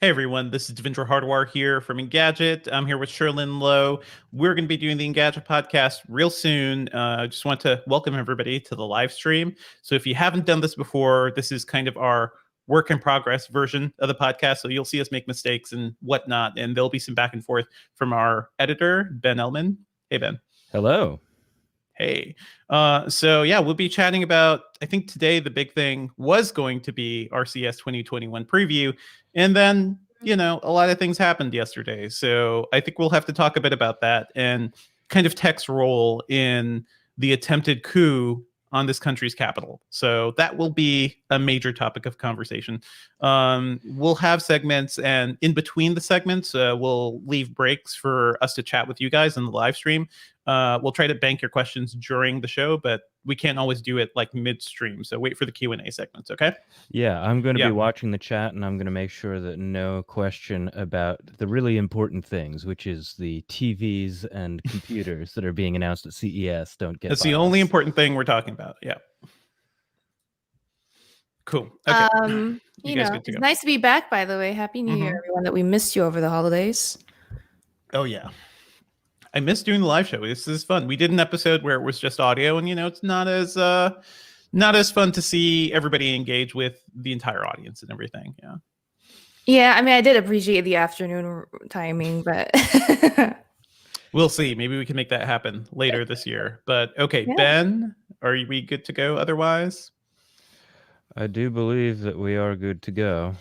Hey everyone, this is Devindra Hardwar here from Engadget. I'm here with Sherlyn Lowe. We're going to be doing the Engadget podcast real soon. I just want to welcome everybody to the live stream. So if you haven't done this before, this is kind of our work in progress version of the podcast. So you'll see us make mistakes and whatnot, and there'll be some back and forth from our editor, Ben Elman. Hey, Ben. Hello. Hey. So yeah, we'll be chatting about, I think today the big thing was going to be our CES 2021 preview. And then, a lot of things happened yesterday. So I think we'll have to talk a bit about that and kind of tech's role in the attempted coup on this country's capital. So that will be a major topic of conversation. We'll have segments, and in between the segments, we'll leave breaks for us to chat with you guys in the live stream. We'll try to bank your questions during the show, but we can't always do it like midstream. So wait for the Q&A segments, okay? Yeah, I'm going to be watching the chat, and I'm going to make sure that no question about the really important things, which is the TVs and computers that are being announced at CES, don't get That's the only important thing we're talking about. Yeah. Cool. Okay. It's nice to be back, by the way. Happy New Year, everyone, that we missed you over the holidays. Oh, yeah. I miss doing the live show. This is fun. We did an episode where it was just audio, and it's not as fun to see everybody engage with the entire audience and everything. Yeah. Yeah, I mean, I did appreciate the afternoon timing, but we'll see. Maybe we can make that happen later this year. But okay, yeah. Ben, are we good to go otherwise? I do believe that we are good to go.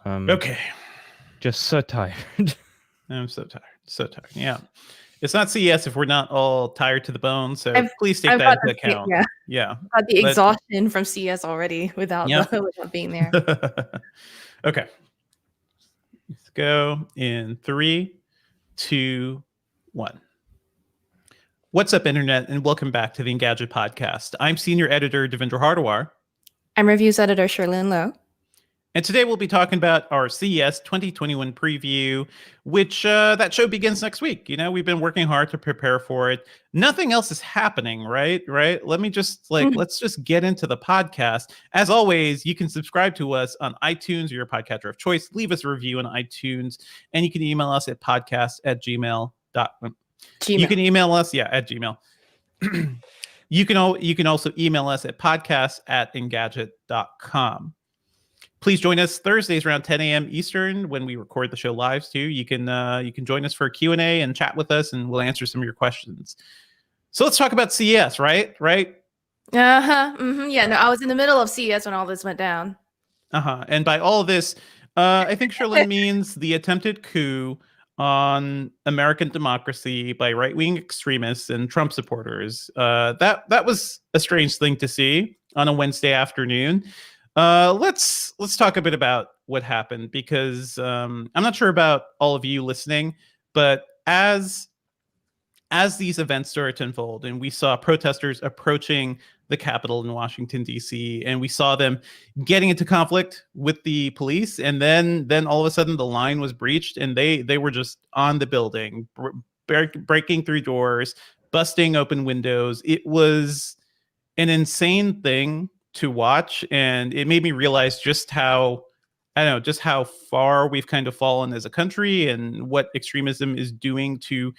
Okay. Just so tired. I'm so tired. So tired. Yeah. It's not CES if we're not all tired to the bone. So please take that into account. Yeah. Got the exhaustion from CES already without being there. Okay. Let's go in 3, 2, 1. What's up, Internet, and welcome back to the Engadget Podcast. I'm Senior Editor Devindra Hardwar. I'm Reviews Editor Sherlyn Lowe. And today we'll be talking about our CES 2021 preview, which that show begins next week. We've been working hard to prepare for it. Nothing else is happening, right? Let me just let's just get into the podcast. As always, you can subscribe to us on iTunes or your podcatcher of choice. Leave us a review on iTunes, and you can email us at podcast@gmail.com. You can email us, at Gmail. You can also email us at podcast@engadget.com. Please join us Thursdays around 10 a.m. Eastern when we record the show live too. You can join us for a Q&A and chat with us, and we'll answer some of your questions. So let's talk about CES, right? Yeah, no, I was in the middle of CES when all this went down. And by all of this, I think Sherlyn means the attempted coup on American democracy by right-wing extremists and Trump supporters. That was a strange thing to see on a Wednesday afternoon. Let's talk a bit about what happened, because I'm not sure about all of you listening, but as these events started to unfold and we saw protesters approaching the Capitol in Washington, D.C., and we saw them getting into conflict with the police, and then all of a sudden the line was breached and they were just on the building, breaking through doors, busting open windows. It was an insane thing to watch, and it made me realize just how far we've kind of fallen as a country and what extremism is doing to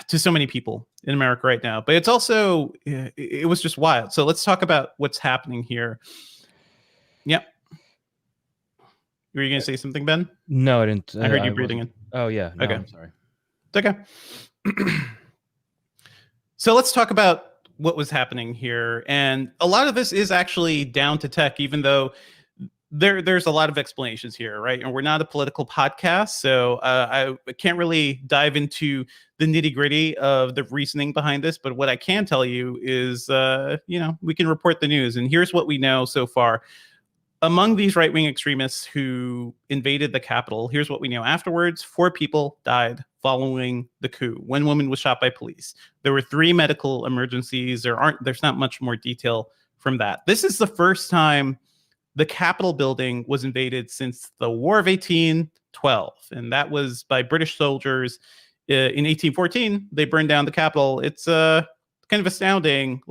so many people in America right now. But it's also, it was just wild. So let's talk about what's happening here. Yep. Were you going to say something, Ben? No, I didn't. I heard you breathing in. Oh, yeah. No, okay. I'm sorry. It's okay. So let's talk about what was happening here. And a lot of this is actually down to tech, even though there's a lot of explanations here, right? And we're not a political podcast, so I can't really dive into the nitty-gritty of the reasoning behind this. But what I can tell you is, we can report the news. And here's what we know so far. Among these right-wing extremists who invaded the Capitol, here's what we know afterwards. 4 people died following the coup. 1 woman was shot by police. There were 3 medical emergencies. There's not much more detail from that. This is the first time the Capitol building was invaded since the War of 1812. And that was by British soldiers in 1814. They burned down the Capitol. It's kind of astounding.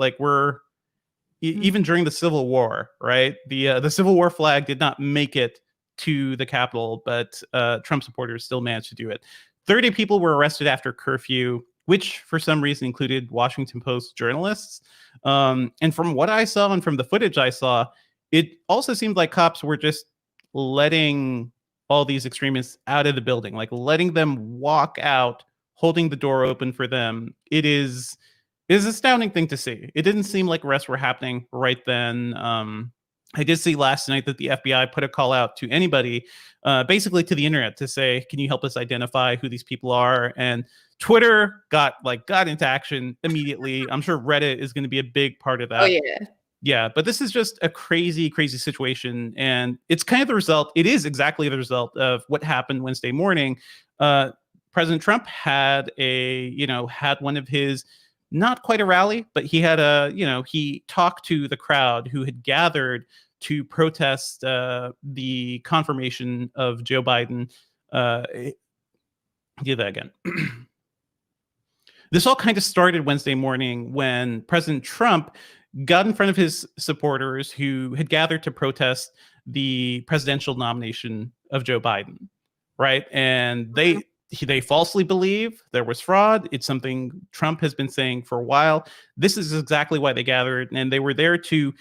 Even during the Civil War, right? The Civil War flag did not make it to the Capitol, but Trump supporters still managed to do it. 30 people were arrested after curfew, which for some reason included Washington Post journalists. And from what I saw and from the footage I saw, it also seemed like cops were just letting all these extremists out of the building, like letting them walk out, holding the door open for them. It is an astounding thing to see. It didn't seem like arrests were happening right then. I did see last night that the FBI put a call out to anybody, basically to the internet, to say, can you help us identify who these people are? And Twitter got into action immediately. I'm sure Reddit is going to be a big part of that. Oh, yeah. Yeah, but this is just a crazy, crazy situation. And it's kind of the result. It is exactly the result of what happened Wednesday morning. President Trump had one of his, not quite a rally, but he had he talked to the crowd who had gathered to protest the confirmation of Joe Biden. Do that again. This all kind of started Wednesday morning when President Trump got in front of his supporters who had gathered to protest the presidential nomination of Joe Biden, right? And they falsely believe there was fraud. It's something Trump has been saying for a while. This is exactly why they gathered, and they were there to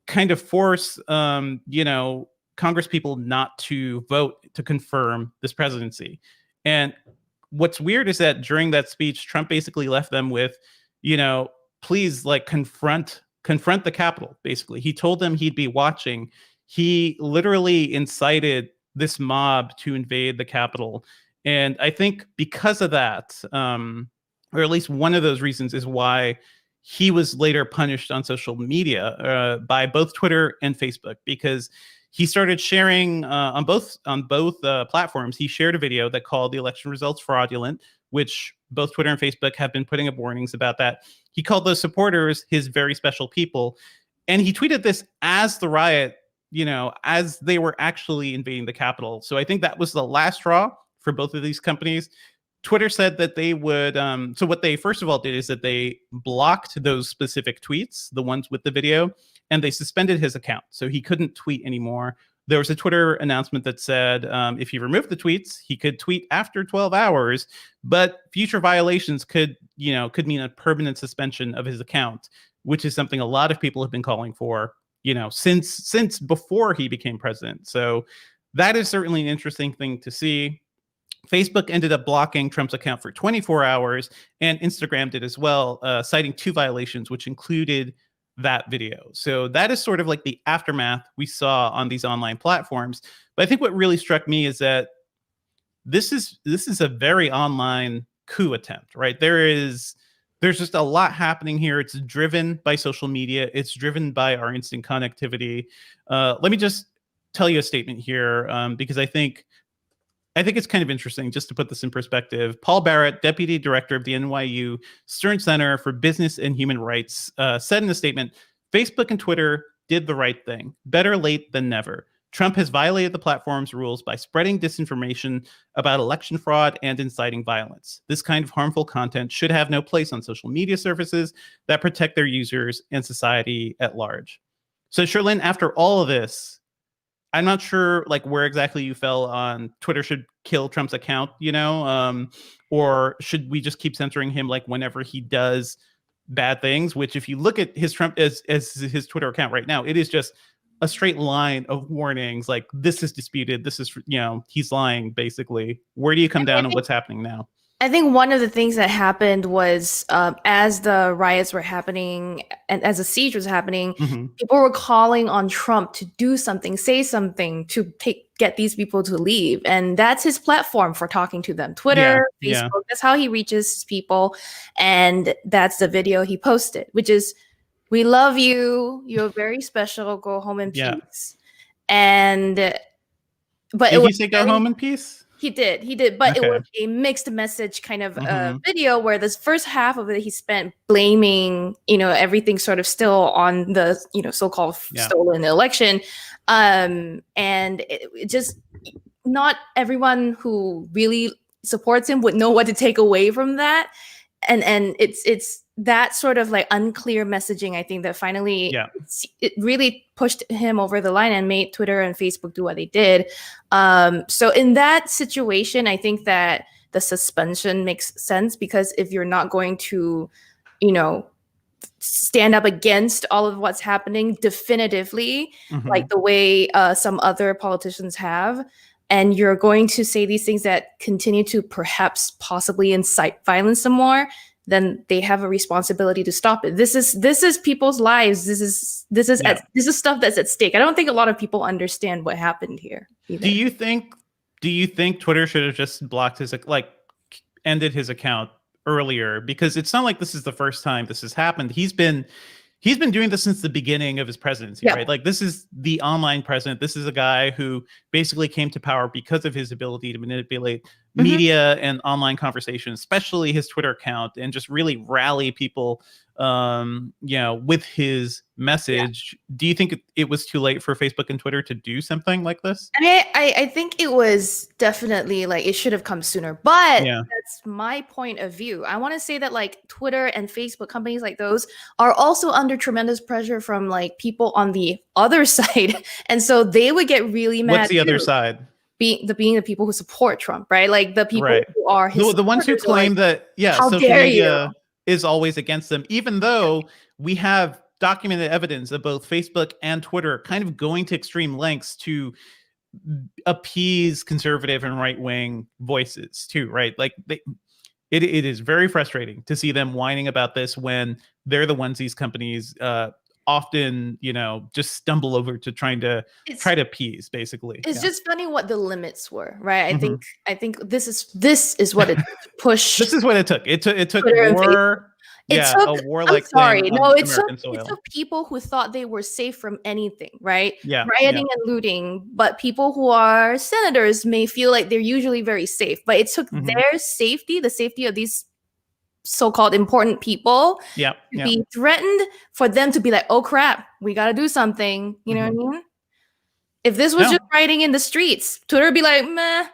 kind of force, Congress people not to vote to confirm this presidency. And what's weird is that during that speech, Trump basically left them with, please confront the Capitol. Basically, he told them he'd be watching. He literally incited this mob to invade the Capitol. And I think because of that, or at least one of those reasons, is why he was later punished on social media by both Twitter and Facebook, because he started sharing on both platforms. He shared a video that called the election results fraudulent, which both Twitter and Facebook have been putting up warnings about that. He called those supporters his very special people. And he tweeted this as the riot, as they were actually invading the Capitol. So I think that was the last straw for both of these companies. Twitter said that they would, so what they first of all did is that they blocked those specific tweets, the ones with the video, and they suspended his account. So he couldn't tweet anymore. There was a Twitter announcement that said if he removed the tweets, he could tweet after 12 hours, but future violations could mean a permanent suspension of his account, which is something a lot of people have been calling for, since before he became president. So that is certainly an interesting thing to see. Facebook ended up blocking Trump's account for 24 hours, and Instagram did as well, citing 2 violations, which included that video. So that is sort of like the aftermath we saw on these online platforms. But I think what really struck me is that this is a very online coup attempt, right? There's just a lot happening here. It's driven by social media. It's driven by our instant connectivity. Let me just tell you a statement here, because I think it's kind of interesting just to put this in perspective. Paul Barrett, deputy director of the NYU Stern Center for Business and Human Rights, said in a statement, Facebook and Twitter did the right thing. Better late than never. Trump has violated the platform's rules by spreading disinformation about election fraud and inciting violence. This kind of harmful content should have no place on social media services that protect their users and society at large. So, Sherlyn, after all of this, I'm not sure where exactly you fell on Twitter should kill Trump's account, or should we just keep censoring him whenever he does bad things, which if you look at his Trump as his Twitter account right now, it is just a straight line of warnings this is disputed, this is he's lying, basically. Where do you come down on what's happening now? I think one of the things that happened was as the riots were happening and as the siege was happening, people were calling on Trump to do something, say something to get these people to leave. And that's his platform for talking to them. Twitter, Facebook, that's how he reaches people. And that's the video he posted, which is, we love you. You're very special. Go home in peace. But did he say go home in peace? He did, but It was a mixed message kind of video where this first half of it he spent blaming, everything sort of still on the, so-called stolen election, and it just not everyone who really supports him would know what to take away from that, and it's that sort of like unclear messaging, I think that finally it really pushed him over the line and made Twitter and Facebook do what they did. So in that situation, I think that the suspension makes sense, because if you're not going to, stand up against all of what's happening definitively, like the way some other politicians have, and you're going to say these things that continue to perhaps possibly incite violence some more, then they have a responsibility to stop it. This is people's lives. This is stuff that's at stake. I don't think a lot of people understand what happened here either. Do you think Twitter should have just blocked his, ended his account earlier? Because it's not like this is the first time this has happened. He's been doing this since the beginning of his presidency, right? Like, this is the online president. This is a guy who basically came to power because of his ability to manipulate media and online conversation, especially his Twitter account, and just really rally people, with his message. Do you think it was too late for Facebook and Twitter to do something like this? I think it was definitely like it should have come sooner, but that's my point of view. I want to say that like Twitter and Facebook, companies like those, are also under tremendous pressure from like people on the other side, and so they would get really mad. What's the other side? Being the people who support Trump, right? Like the people who are his the ones who claim that social media is always against them, even though we have documented evidence of both Facebook and Twitter kind of going to extreme lengths to appease conservative and right-wing voices too, right? Like it is very frustrating to see them whining about this when they're the ones these companies often just stumble over to try to appease, basically. It's just funny what the limits were, right? I think this is what it pushed. This is what it took. It took war. A warlike thing. It took people who thought they were safe from anything, right? Rioting and looting, but people who are senators may feel like they're usually very safe. But it took their safety, the safety of these so-called important people, to be threatened, for them to be like, oh crap, we got to do something. You know what I mean? If this was just rioting in the streets, Twitter would be like, meh,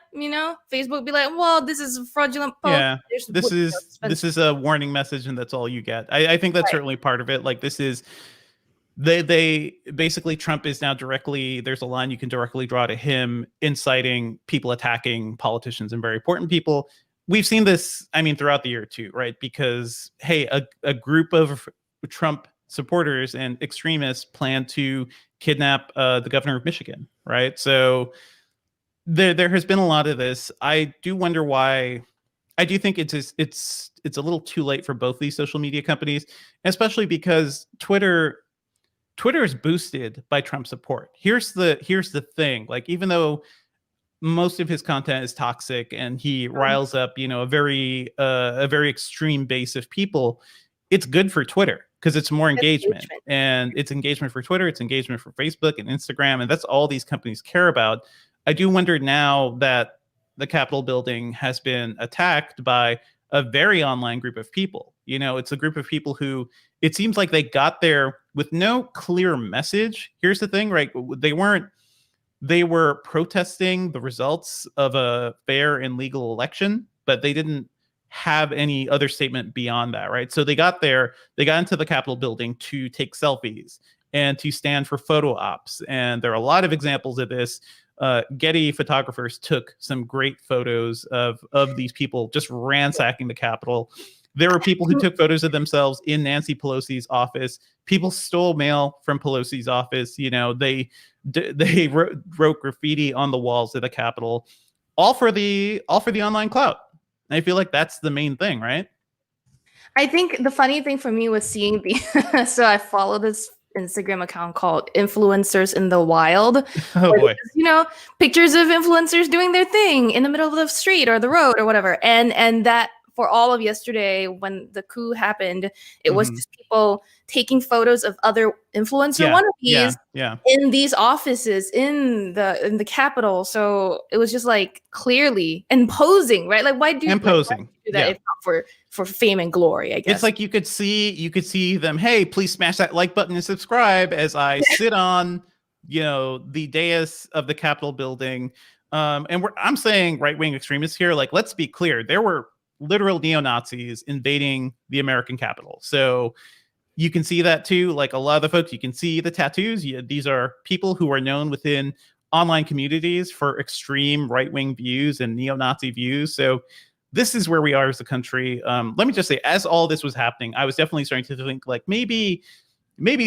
Facebook would be like, well, this is a fraudulent post. Yeah, this is a warning message, and that's all you get. I think that's certainly part of it. Like, this is, they basically, Trump is now there's a line you can directly draw to him inciting people attacking politicians and very important people. We've seen this, throughout the year too, right? Because, hey, a group of Trump supporters and extremists plan to kidnap the governor of Michigan, right? So there has been a lot of this. I do wonder why. I do think it's a little too late for both these social media companies, especially because Twitter is boosted by Trump support. Here's the thing. Like, even though most of his content is toxic and he riles up, a very extreme base of people, it's good for Twitter because it's more engagement. And it's engagement for Twitter, it's engagement for Facebook and Instagram, and that's all these companies care about. I do wonder now that the Capitol building has been attacked by a very online group of people. It's a group of people who, it seems like they got there with no clear message. Here's the thing, right? They were protesting the results of a fair and legal election, but they didn't have any other statement beyond that, right? So they got into the Capitol building to take selfies and to stand for photo ops. And there are a lot of examples of this. Getty photographers took some great photos of these people just ransacking the Capitol. There were people who took photos of themselves in Nancy Pelosi's office. People stole mail from Pelosi's office. They wrote graffiti on the walls of the Capitol, all for the online clout. And I feel like that's the main thing, right? I think the funny thing for me was seeing so I follow this Instagram account called Influencers in the Wild. Oh boy. Pictures of influencers doing their thing in the middle of the street or the road or whatever. And that, for all of yesterday, when the coup happened, it was just people taking photos of other influencer wannabes in these offices in the Capitol. So it was just like clearly imposing, right? Like, why do you do that if not for fame and glory? I guess it's like you could see them. Hey, please smash that like button and subscribe as I sit on the dais of the Capitol building. And I'm saying right-wing extremists here. Like, let's be clear, there were literal neo-Nazis invading the American Capitol. So you can see that too. Like a lot of the folks, you can see the tattoos. These are people who are known within online communities for extreme right-wing views and neo-Nazi views. So this is where we are as a country. Let me just say, as all this was happening, I was definitely starting to think like maybe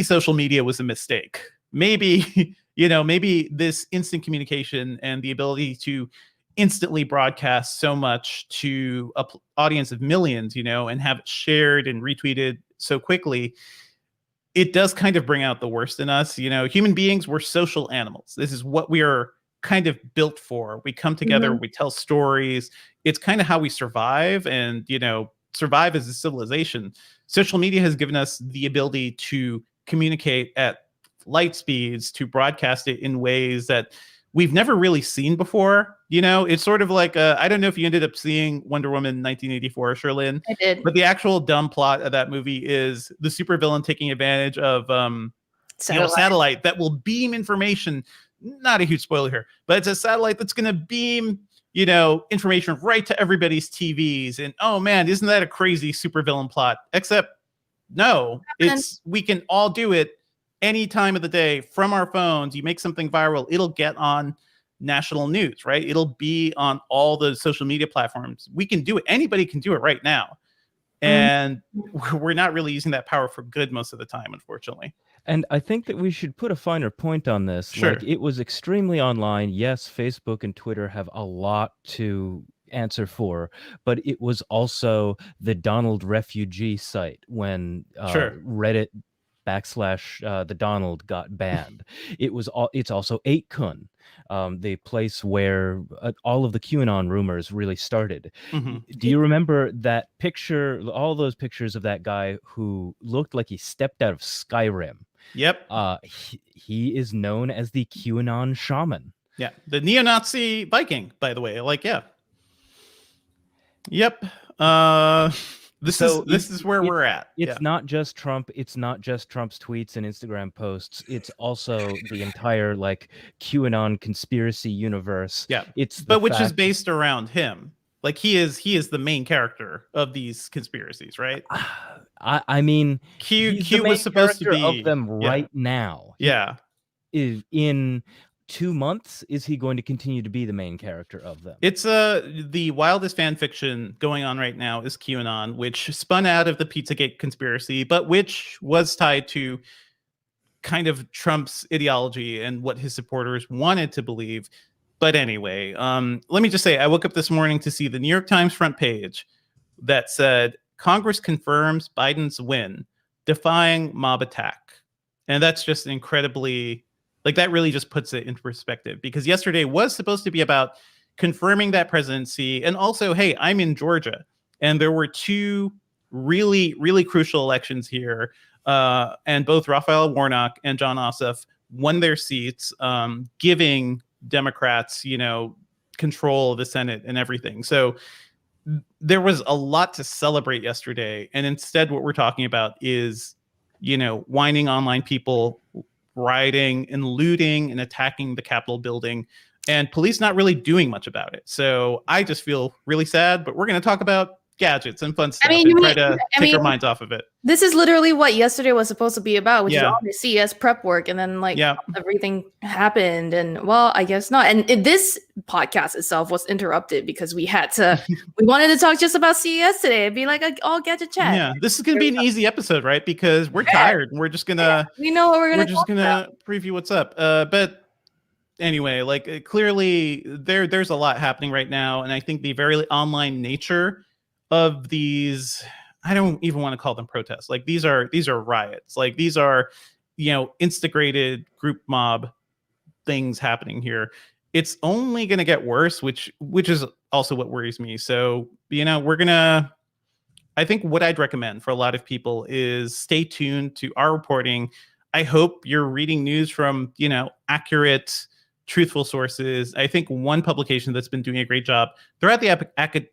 social media was a mistake. Maybe, maybe this instant communication and the ability to instantly broadcast so much to an audience of millions, and have it shared and retweeted so quickly, it does kind of bring out the worst in us. Human beings, we're social animals. This is what we are kind of built for. We come together, we tell stories. It's kind of how we survive and, survive as a civilization. Social media has given us the ability to communicate at light speeds, to broadcast it in ways that we've never really seen before. It's sort of like, I don't know if you ended up seeing Wonder Woman 1984, Sherlyn. I did. But the actual dumb plot of that movie is the supervillain taking advantage of satellite that will beam information. Not a huge spoiler here, but it's a satellite that's going to beam, information right to everybody's TVs. And oh man, isn't that a crazy supervillain plot? Except no, we can all do it any time of the day from our phones. You make something viral, it'll get on national news, right? It'll be on all the social media platforms. We can do it. Anybody can do it right now. And we're not really using that power for good most of the time, unfortunately. And I think that we should put a finer point on this. Sure. Like, it was extremely online. Yes, Facebook and Twitter have a lot to answer for, but it was also the Donald refugee site when Reddit / the Donald got banned. It's also 8kun, the place where all of the QAnon rumors really started. Do you remember that picture, all those pictures of that guy who looked like he stepped out of Skyrim? Yep. He is known as the QAnon shaman. Yeah. The neo-Nazi Viking, by the way. Like, yeah. Yep. This is where we're at. It's not just Trump. It's not just Trump's tweets and Instagram posts. It's also the entire like QAnon conspiracy universe. Yeah. Which is based around him. Like he is the main character of these conspiracies, right? I mean, Q was supposed to be of them right now. Yeah. In 2 months, is he going to continue to be the main character of them? It's the wildest fan fiction going on right now is QAnon, which spun out of the Pizzagate conspiracy, but which was tied to kind of Trump's ideology and what his supporters wanted to believe. But anyway, let me just say, I woke up this morning to see the New York Times front page that said, Congress confirms Biden's win, defying mob attack. And that's just incredibly, like, that really just puts it into perspective, because yesterday was supposed to be about confirming that presidency. And also, hey, I'm in Georgia, and there were two really, really crucial elections here. And both Raphael Warnock and John Ossoff won their seats, giving Democrats, control of the Senate and everything. So there was a lot to celebrate yesterday. And instead, what we're talking about is, whining online people rioting and looting and attacking the Capitol building, and police not really doing much about it. So I just feel really sad, but we're going to talk about gadgets and fun stuff and try to take our minds off of it. This is literally what yesterday was supposed to be about, which is all the CES prep work, and then everything happened, and well, I guess not. And this podcast itself was interrupted because we wanted to talk just about CES today. It'd be like an all gadget chat. Yeah, this is gonna be an easy episode, right? Because we're tired and we're just gonna we know what we're just gonna preview what's up. But anyway, like clearly there's a lot happening right now, and I think the very online nature of these, I don't even want to call them protests. Like these are riots. Like these are, instigated group mob things happening here. It's only going to get worse, which is also what worries me. So, I think what I'd recommend for a lot of people is stay tuned to our reporting. I hope you're reading news from, accurate, truthful sources. I think one publication that's been doing a great job throughout the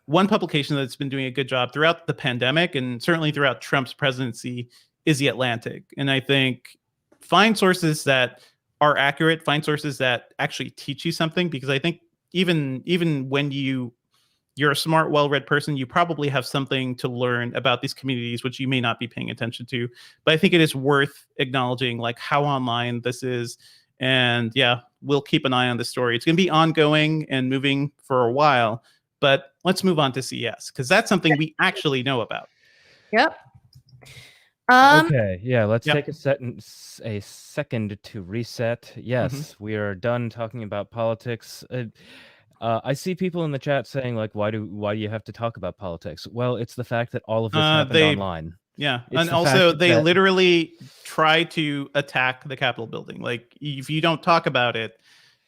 one publication that's been doing a good job throughout the pandemic and certainly throughout Trump's presidency is The Atlantic. And I think find sources that are accurate, find sources that actually teach you something, because I think even when you you're a smart, well-read person, you probably have something to learn about these communities, which you may not be paying attention to. But I think it is worth acknowledging like how online this is. And yeah, we'll keep an eye on the story. It's going to be ongoing and moving for a while. But let's move on to CES, because that's something we actually know about. Yep. Okay, yeah, let's take a second to reset. Yes, we are done talking about politics. I see people in the chat saying like, why do you have to talk about politics? Well, it's the fact that all of this happened online. Yeah, it's and also they literally try to attack the Capitol building. Like, if you don't talk about it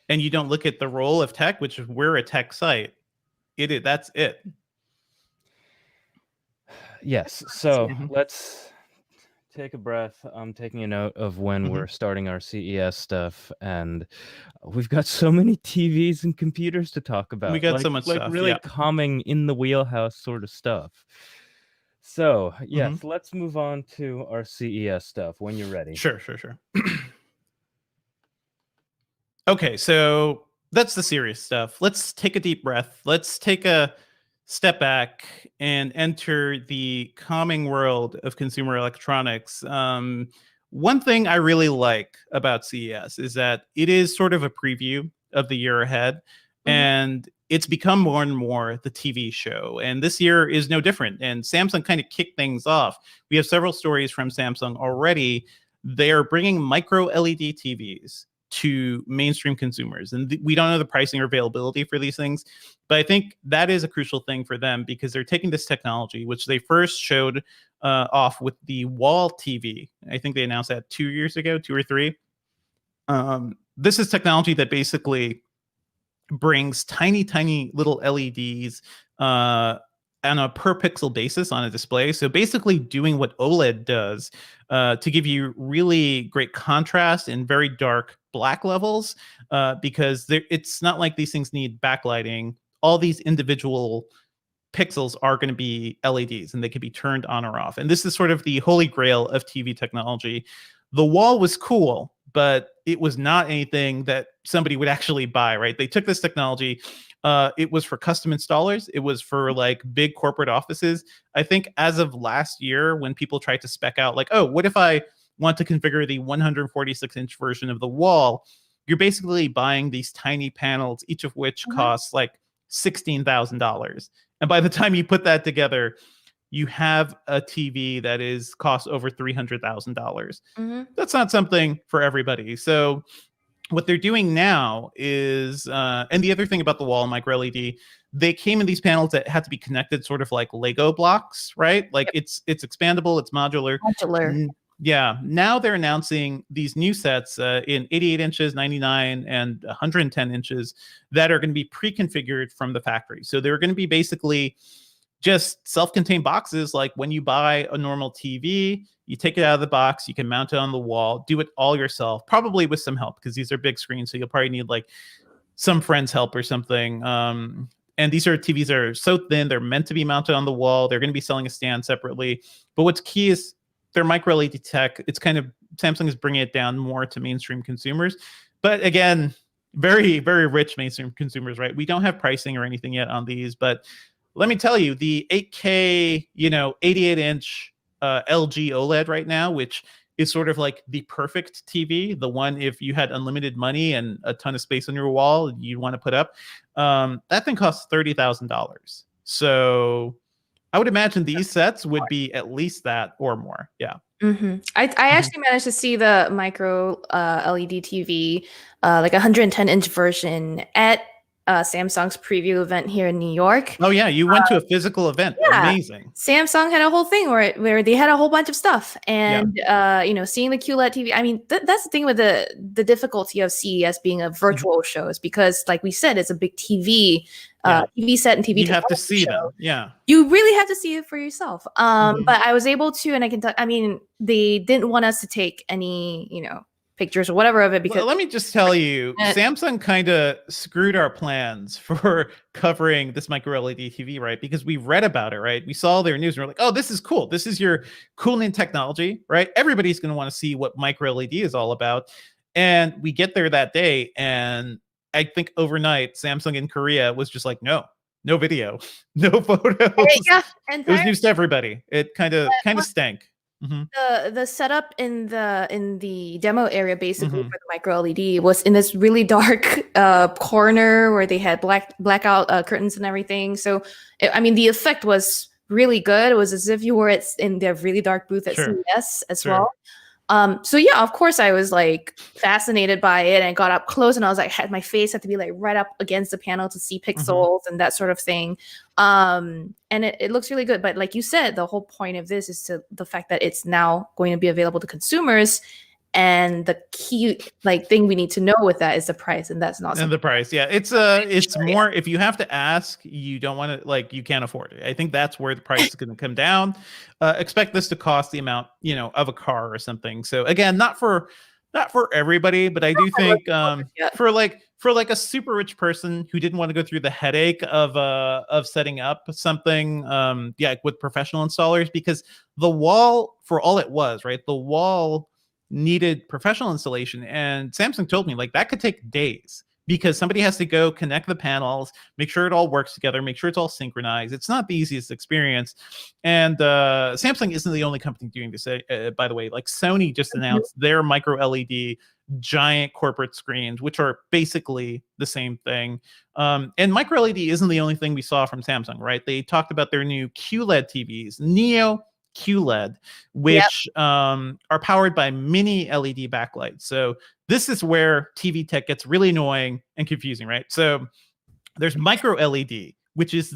and you don't look at the role of tech, which is we're a tech site, that's it. Yes, so let's take a breath. I'm taking a note of when we're starting our CES stuff, and we've got so many TVs and computers to talk about. We got so much stuff, really coming in the wheelhouse sort of stuff. So yes, let's move on to our CES stuff when you're ready. Sure. Okay, so that's the serious stuff. Let's take a deep breath. Let's take a step back and enter the calming world of consumer electronics. One thing I really like about CES is that it is sort of a preview of the year ahead, and it's become more and more the TV show. And this year is no different. And Samsung kind of kicked things off. We have several stories from Samsung already. They are bringing micro LED TVs to mainstream consumers. And we don't know the pricing or availability for these things, but I think that is a crucial thing for them, because they're taking this technology, which they first showed off with the wall TV. I think they announced that 2 years ago, 2 or 3. This is technology that basically brings tiny little LEDs on a per pixel basis on a display. So basically doing what OLED does to give you really great contrast and very dark black levels, because it's not like these things need backlighting. All these individual pixels are going to be LEDs, and they can be turned on or off. And this is sort of the holy grail of TV technology. The wall was cool, but it was not anything that somebody would actually buy, right? They took this technology. It was for custom installers. It was for like big corporate offices. I think as of last year, when people tried to spec out like, oh, what if I want to configure the 146-inch version of the wall? You're basically buying these tiny panels, each of which costs like $16,000. And by the time you put that together, you have a TV that costs over $300,000. That's not something for everybody. So what they're doing now is, and the other thing about the wall micro LED, they came in these panels that had to be connected sort of like Lego blocks, right? Like it's expandable, it's modular. Yeah. Now they're announcing these new sets in 88 inches, 99, and 110 inches that are going to be pre-configured from the factory. So they're going to be basically just self-contained boxes. Like when you buy a normal TV, you take it out of the box, you can mount it on the wall, do it all yourself, probably with some help, because these are big screens. So you'll probably need like some friend's help or something. And these are TVs that are so thin, they're meant to be mounted on the wall. They're going to be selling a stand separately. But what's key is their micro LED tech. It's kind of, Samsung is bringing it down more to mainstream consumers. But again, very, very rich mainstream consumers, right? We don't have pricing or anything yet on these, but let me tell you, the 8K, 88-inch LG OLED right now, which is sort of like the perfect TV, the one if you had unlimited money and a ton of space on your wall you'd want to put up, that thing costs $30,000. So I would imagine these sets would be at least that or more. Yeah. I actually managed to see the micro LED TV, like 110-inch version at Samsung's preview event here in New York. Oh yeah, you went to a physical event. Yeah. Amazing. Samsung had a whole thing where they had a whole bunch of stuff, and seeing the QLED TV. I mean, that's the thing with the difficulty of CES being a virtual show, is because, like we said, it's a big TV. TV set and TV. You have to see them. Yeah, you really have to see it for yourself. But I was able to, and I can tell. I mean, they didn't want us to take any, pictures or whatever of it, because let me just tell you, Samsung kind of screwed our plans for covering this micro LED TV, right? Because we read about it, right? We saw their news and we're like, oh, this is cool. This is your cooling technology, right? Everybody's going to want to see what micro LED is all about. And we get there that day, and I think overnight, Samsung in Korea was just like, no, no video, no photos. Yeah, it was news to everybody. It kind of stank. The setup in the demo area basically for the micro LED was in this really dark corner where they had blackout curtains and everything. So the effect was really good. It was as if you were in their really dark booth at CES as well. So yeah, of course I was like fascinated by it, and I got up close and I was like, my face had to be like right up against the panel to see pixels and that sort of thing. And it looks really good. But like you said, the whole point of this is the fact that it's now going to be available to consumers. And the key thing we need to know with that is the price, and that's not. And the price, yeah, it's more. If you have to ask, you don't want to you can't afford it. I think that's where the price is going to come down. Expect this to cost the amount of a car or something. So again, not for everybody, but I do think for a super rich person who didn't want to go through the headache of setting up something, with professional installers, because the wall, for all it was, right, the wall needed professional installation, and Samsung told me that could take days because somebody has to go connect the panels, make sure it all works together, make sure it's all synchronized. It's not the easiest experience, and Samsung isn't the only company doing this. By the way, Sony just announced their micro LED giant corporate screens, which are basically the same thing. And micro LED isn't the only thing we saw from Samsung, right? They talked about their new QLED TVs, Neo QLED, which are powered by mini LED backlights. So this is where TV tech gets really annoying and confusing, right? So there's micro LED, which is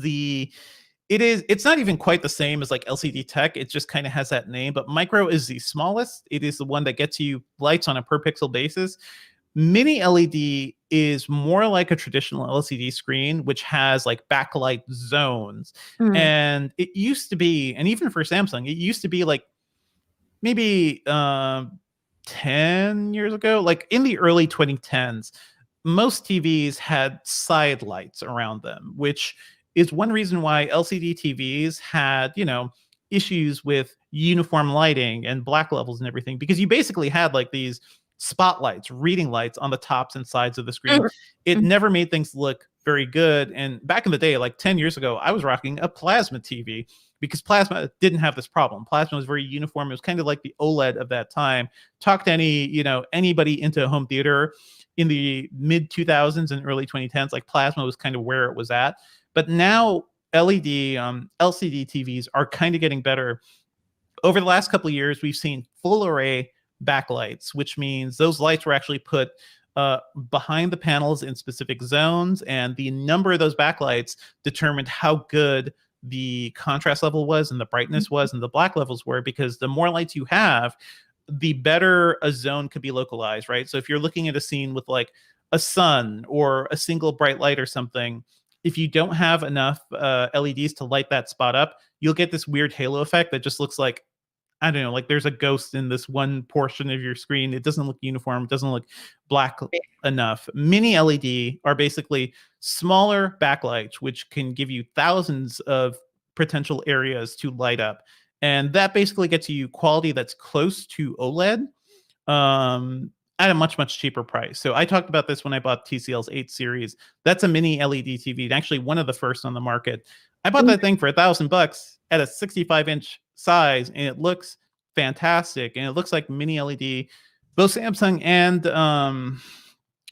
it's not even quite the same as LCD tech. It just kind of has that name, but micro is the smallest. It is the one that gets you lights on a per pixel basis. Mini LED is more like a traditional LCD screen, which has backlight zones. And it used to be, and even for Samsung, it used to be maybe 10 years ago, in the early 2010s, most TVs had side lights around them, which is one reason why LCD TVs had, issues with uniform lighting and black levels and everything, because you basically had these spotlights, reading lights on the tops and sides of the screen. It never made things look very good. And back in the day, 10 years ago, I was rocking a plasma TV because plasma didn't have this problem. Plasma was very uniform. It was kind of like the OLED of that time. Talk to anybody into home theater in the mid 2000s and early 2010s, plasma was kind of where it was at. But now LCD TVs are kind of getting better. Over the last couple of years, we've seen full array backlights, which means those lights were actually put behind the panels in specific zones, and the number of those backlights determined how good the contrast level was and the brightness was and the black levels were, because the more lights you have, the better a zone could be localized, right? So if you're looking at a scene with a sun or a single bright light or something, if you don't have enough LEDs to light that spot up, you'll get this weird halo effect that just looks like, I don't know, there's a ghost in this one portion of your screen. It doesn't look uniform. It doesn't look black enough. Mini LED are basically smaller backlights, which can give you thousands of potential areas to light up. And that basically gets you quality that's close to OLED at a much, much cheaper price. So I talked about this when I bought TCL's 8 series. That's a mini LED TV, and actually one of the first on the market. I bought that thing for $1,000 at a 65-inch size, and it looks fantastic, and it looks like mini LED. Both Samsung and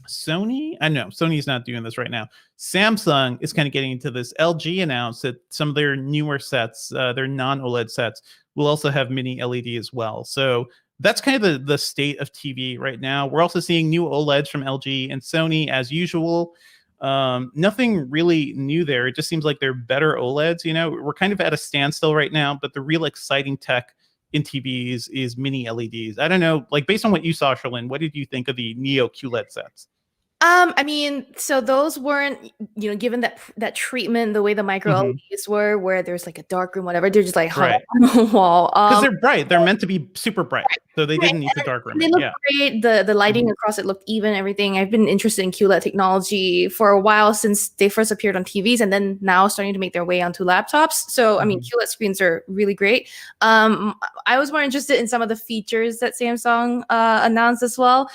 Sony, I know Sony's not doing this right now. Samsung is kind of getting into this. LG announced that some of their newer sets, their non-OLED sets, will also have mini LED as well. So that's kind of the state of TV right now. We're also seeing new OLEDs from LG and Sony as usual. Nothing really new there. It just seems like they're better OLEDs. We're kind of at a standstill right now, but the real exciting tech in TVs is mini LEDs. I don't know, based on what you saw, Sherlyn, what did you think of the Neo QLED sets? So those weren't, given that treatment, the way the micro LEDs were, where there's a dark room, whatever, they're just hung on the wall. Because they're bright. They're meant to be super bright. So they didn't need the dark room. They look great. The lighting across it looked even, everything. I've been interested in QLED technology for a while, since they first appeared on TVs, and then now starting to make their way onto laptops. So, QLED screens are really great. I was more interested in some of the features that Samsung announced as well.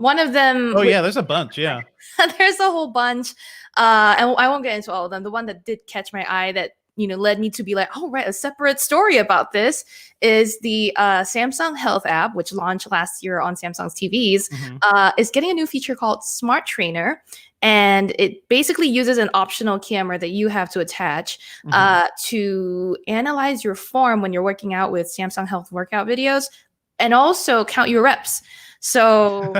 One of them. Oh yeah, there's a bunch. Yeah, there's a whole bunch. And I won't get into all of them. The one that did catch my eye that led me to be like, oh, right, a separate story about this is the Samsung Health app, which launched last year on Samsung's TVs, is getting a new feature called Smart Trainer. And it basically uses an optional camera that you have to attach to analyze your form when you're working out with Samsung Health workout videos and also count your reps. So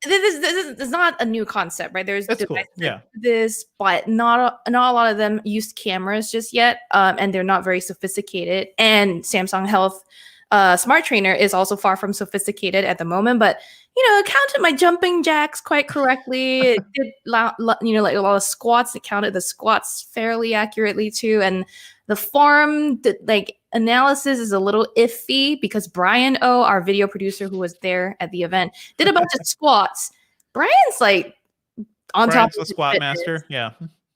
this is not a new concept, right? There's That's cool. Yeah. This, but not a lot of them use cameras just yet, and they're not very sophisticated. And Samsung Health Smart Trainer is also far from sophisticated at the moment, but it counted my jumping jacks quite correctly. It did, like a lot of squats. It counted the squats fairly accurately too, and the form, analysis is a little iffy because Brian O, our video producer who was there at the event, did a bunch of squats. Brian's on top of the squat master. Yeah.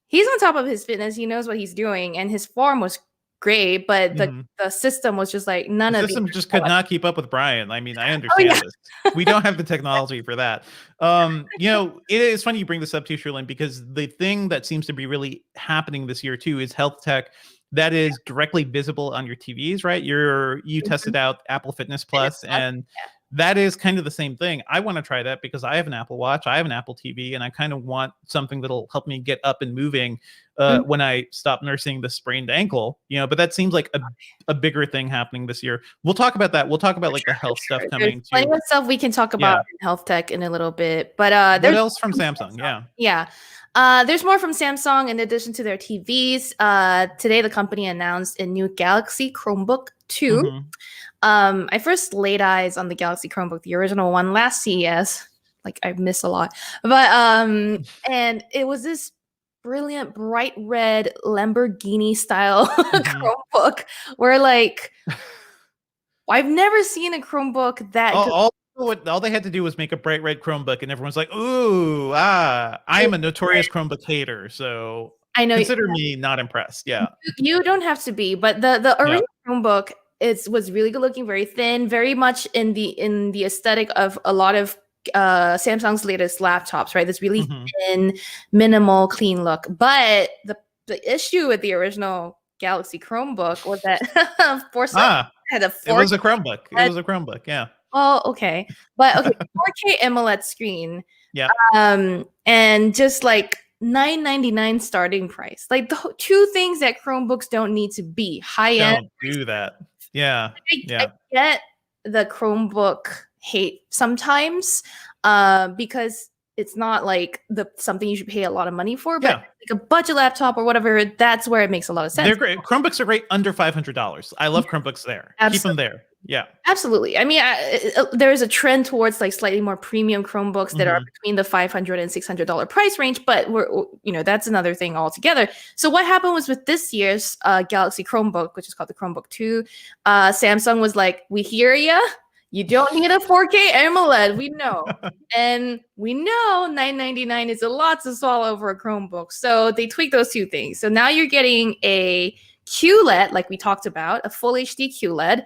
He's on top of his fitness. He knows what he's doing, and his form was great, but the system was just like none of the system just could not keep up with Brian. I mean, I understand this. We don't have the technology for that. It is funny you bring this up too, Sherlyn, because the thing that seems to be really happening this year too is health tech that is directly visible on your TVs, right? You tested out Apple Fitness Plus, and that is kind of the same thing. I want to try that because I have an Apple Watch, I have an Apple TV, and I kind of want something that'll help me get up and moving when I stop nursing the sprained ankle. But that seems like a bigger thing happening this year. We'll talk about that. We'll talk about the health stuff coming. There's plenty of stuff we can talk about in health tech in a little bit. But what else from Samsung? Yeah. There's more from Samsung in addition to their TVs. Today, the company announced a new Galaxy Chromebook 2. I first laid eyes on the Galaxy Chromebook, the original one, last CES. I miss a lot. But and it was this brilliant, bright red Lamborghini style Chromebook where I've never seen a Chromebook that all they had to do was make a bright red Chromebook, and everyone's like, "Ooh, I am a notorious Chromebook hater, so I know consider me not impressed." Yeah, you don't have to be, but the original Chromebook was really good looking, very thin, very much in the aesthetic of a lot of Samsung's latest laptops, right? This really thin, minimal, clean look. But the issue with the original Galaxy Chromebook was that had a 4K. It was a Chromebook. It was a Chromebook. Yeah. Oh, okay. But 4K AMOLED screen. Yeah. And just $999 starting price. The two things that Chromebooks don't need to be high end. Don't do that. Yeah. I get the Chromebook hate sometimes because it's not something you should pay a lot of money for, but a budget laptop or whatever, that's where it makes a lot of sense. They're great. Chromebooks are great under $500. I love Chromebooks there. Absolutely. Keep them there. Yeah, absolutely. I mean, there is a trend towards slightly more premium Chromebooks that are between the $500 and $600 price range, but that's another thing altogether. So what happened was with this year's Galaxy Chromebook, which is called the Chromebook 2, Samsung was like, "We hear ya. You don't need a 4K AMOLED. We know, and we know $999 is a lot to swallow for a Chromebook." So they tweaked those two things. So now you're getting a QLED, like we talked about, a full HD QLED,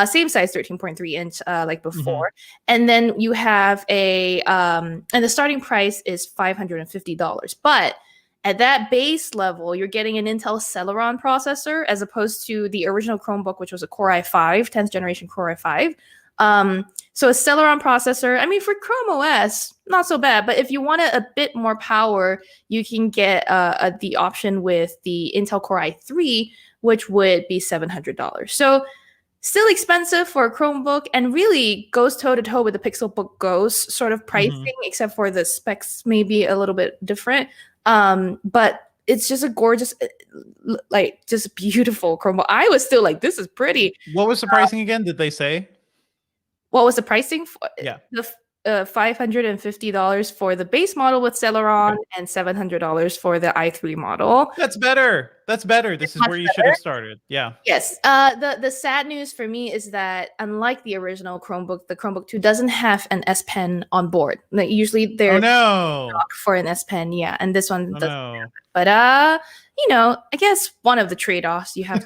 same size, 13.3 inch, like before. And then you have and the starting price is $550. But at that base level, you're getting an Intel Celeron processor as opposed to the original Chromebook, which was a Core i5, 10th generation Core i5. So a Celeron processor, I mean, for Chrome OS, not so bad. But if you wanted a bit more power, you can get the option with the Intel Core i3, which would be $700. So still expensive for a Chromebook and really goes toe-to-toe with the Pixelbook Go's sort of pricing, except for the specs may be a little bit different. But it's just a gorgeous, just beautiful Chromebook. I was still like, this is pretty. What was the pricing again? Did they say? What was the pricing? Yeah. The $550 for the base model with Celeron and $700 for the i3 model. That's better. This is where you should have started. Yeah. Yes. The sad news for me is that unlike the original Chromebook, the Chromebook 2 doesn't have an S Pen on board. Usually they're for an S Pen. Yeah. And this one doesn't. But I guess one of the trade-offs you have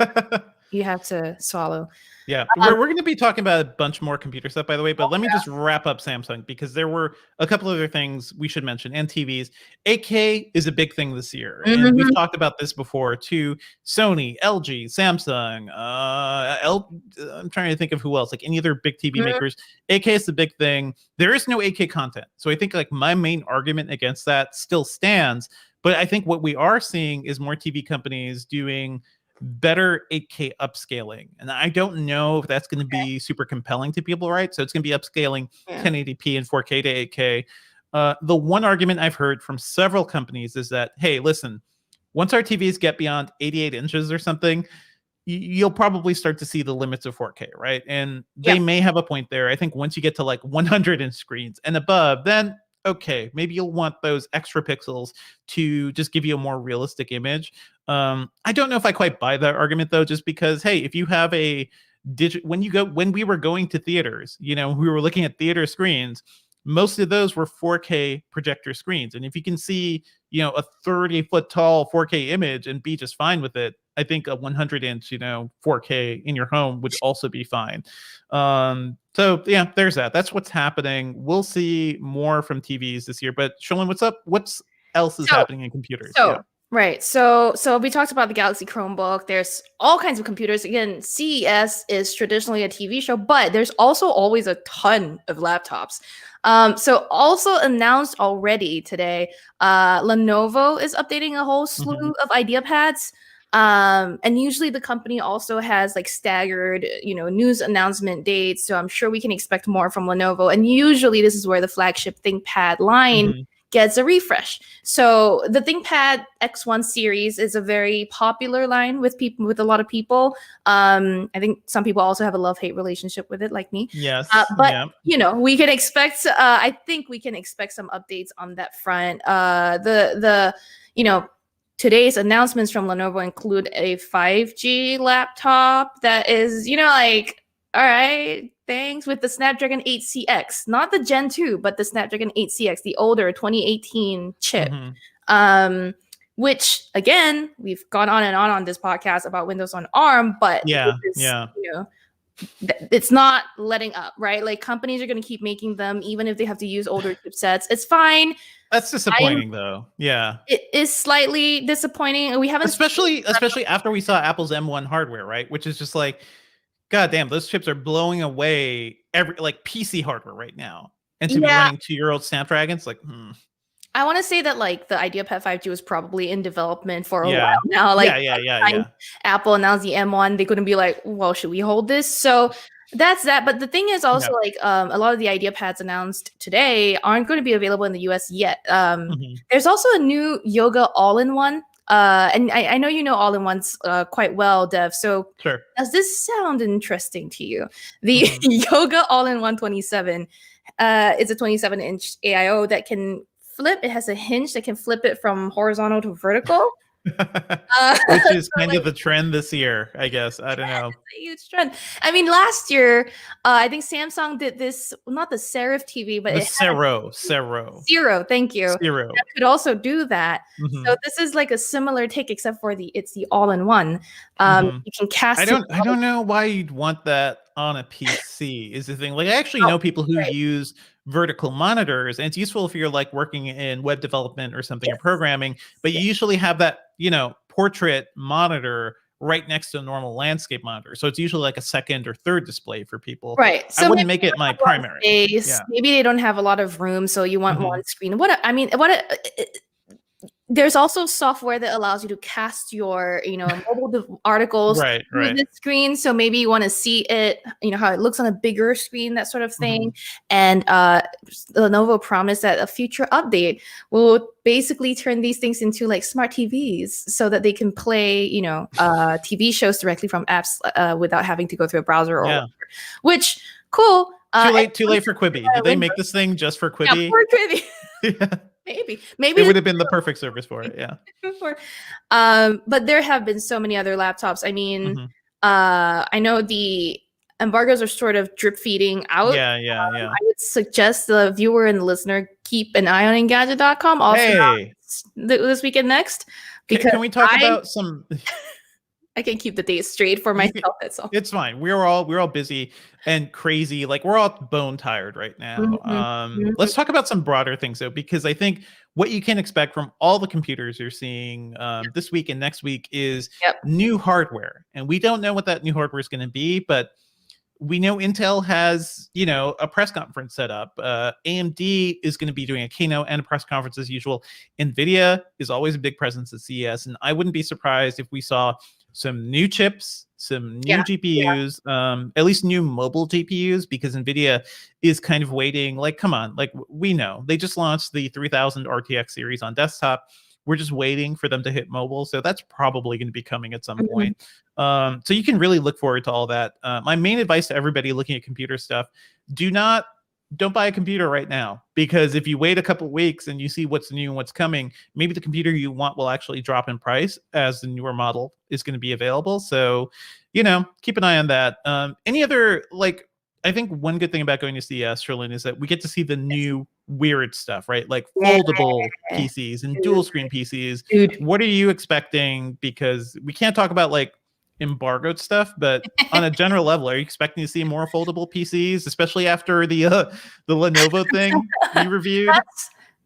to swallow. Yeah, we're going to be talking about a bunch more computer stuff, by the way, but let me just wrap up Samsung because there were a couple other things we should mention, and TVs. 8K is a big thing this year, and we've talked about this before too. Sony, LG, Samsung, I'm trying to think of who else, like any other big TV makers. 8K is the big thing. There is no 8K content, so I think like my main argument against that still stands, but I think what we are seeing is more TV companies doing better 8K upscaling. And I don't know if that's going to be super compelling to people, right? So it's going to be upscaling 1080p and 4K to 8K. The one argument I've heard from several companies is that, hey, listen, once our TVs get beyond 88 inches or something, you'll probably start to see the limits of 4K, right? And they may have a point there. I think once you get to like 100-inch screens and above, then okay, maybe you'll want those extra pixels to just give you a more realistic image. I don't know if I quite buy that argument though, just because, hey, if you have a when we were going to theaters, we were looking at theater screens, most of those were 4K projector screens. And if you can see, a 30-foot tall 4K image and be just fine with it, I think a 100-inch, 4K in your home would also be fine. So yeah, there's that. That's what's happening. We'll see more from TVs this year. But Sholin, what's up? What's else is happening in computers? Right. So we talked about the Galaxy Chromebook. There's all kinds of computers. Again, CES is traditionally a TV show, but there's also always a ton of laptops. So also announced already today, Lenovo is updating a whole slew of IdeaPads. And usually the company also has like staggered, news announcement dates. So I'm sure we can expect more from Lenovo. And usually this is where the flagship ThinkPad line gets a refresh. So the ThinkPad X1 series is a very popular line with a lot of people. I think some people also have a love-hate relationship with it, like me. Yes. But we can expect. I think we can expect some updates on that front. Today's announcements from Lenovo include a 5G laptop that is, all right, thanks, with the Snapdragon 8CX, not the Gen 2, but the Snapdragon 8CX, the older 2018 chip. Which, again, we've gone on and on this podcast about Windows on ARM, but it's not letting up, right? Like companies are going to keep making them, even if they have to use older chipsets. It's fine. That's disappointing, though. Yeah, it is slightly disappointing. We haven't, especially after we saw Apple's M1 hardware, right? Which is just like, god damn, those chips are blowing away every PC hardware right now, and to be running 2-year-old Snapdragons, like, I want to say that like the IdeaPad 5G was probably in development for a while now. Like, Apple announced the M1, they couldn't be like, well, should we hold this? So that's that. But the thing is also like a lot of the IdeaPads announced today aren't going to be available in the US yet. There's also a new Yoga all-in-one. And I know you know all-in-ones quite well, Dev. So does this sound interesting to you? The Yoga all-in-one 27 is a 27-inch AIO that can flip. It has a hinge that can flip it from horizontal to vertical. Which is kind of the trend this year, I guess. I don't know. It's a huge trend. I mean, last year, I think Samsung did this, not the Serif TV, but the Zero. Thank you. Zero. That could also do that. So this is like a similar take, except for it's the all-in-one. You can cast. I don't know why you'd want that on a PC. Is the thing. Like I actually know people who use vertical monitors, and it's useful if you're like working in web development or something or programming, but you usually have that portrait monitor right next to a normal landscape monitor, so it's usually like a second or third display for people, right? So I wouldn't make it my primary maybe they don't have a lot of room, so you want one screen. There's also software that allows you to cast your, mobile articles through the screen. So maybe you want to see it, how it looks on a bigger screen, that sort of thing. And Lenovo promised that a future update will basically turn these things into like smart TVs so that they can play, TV shows directly from apps without having to go through a browser or whatever. Which, cool. Too late for Quibi. Did they make this thing just for Quibi? Yeah, for Quibi. Maybe it would have been the perfect service for it. But there have been so many other laptops. I mean, I know the embargoes are sort of drip feeding out. I would suggest the viewer and the listener keep an eye on Engadget.com also this weekend next. Because can we talk about some I can keep the dates straight for myself. That's all. It's fine. We're all busy and crazy. Like we're all bone tired right now. Let's talk about some broader things though, because I think what you can expect from all the computers you're seeing this week and next week is new hardware, and we don't know what that new hardware is going to be, but we know Intel has, a press conference set up. AMD is going to be doing a keynote and a press conference as usual. NVIDIA is always a big presence at CES, and I wouldn't be surprised if we saw some new chips, some new GPUs, at least new mobile GPUs, because NVIDIA is kind of waiting. Like, come on, like we know they just launched the 3000 RTX series on desktop. We're just waiting for them to hit mobile, so that's probably going to be coming at some point. So you can really look forward to all that. My main advice to everybody looking at computer stuff: don't buy a computer right now, because if you wait a couple of weeks and you see what's new and what's coming, maybe the computer you want will actually drop in price as the newer model is going to be available. So, keep an eye on that. Any other, I think one good thing about going to CES, Sherlyn, is that we get to see the new weird stuff, right? Like foldable PCs and dual screen PCs. What are you expecting? Because we can't talk about embargoed stuff, but on a general level, are you expecting to see more foldable PCs, especially after the Lenovo thing we reviewed?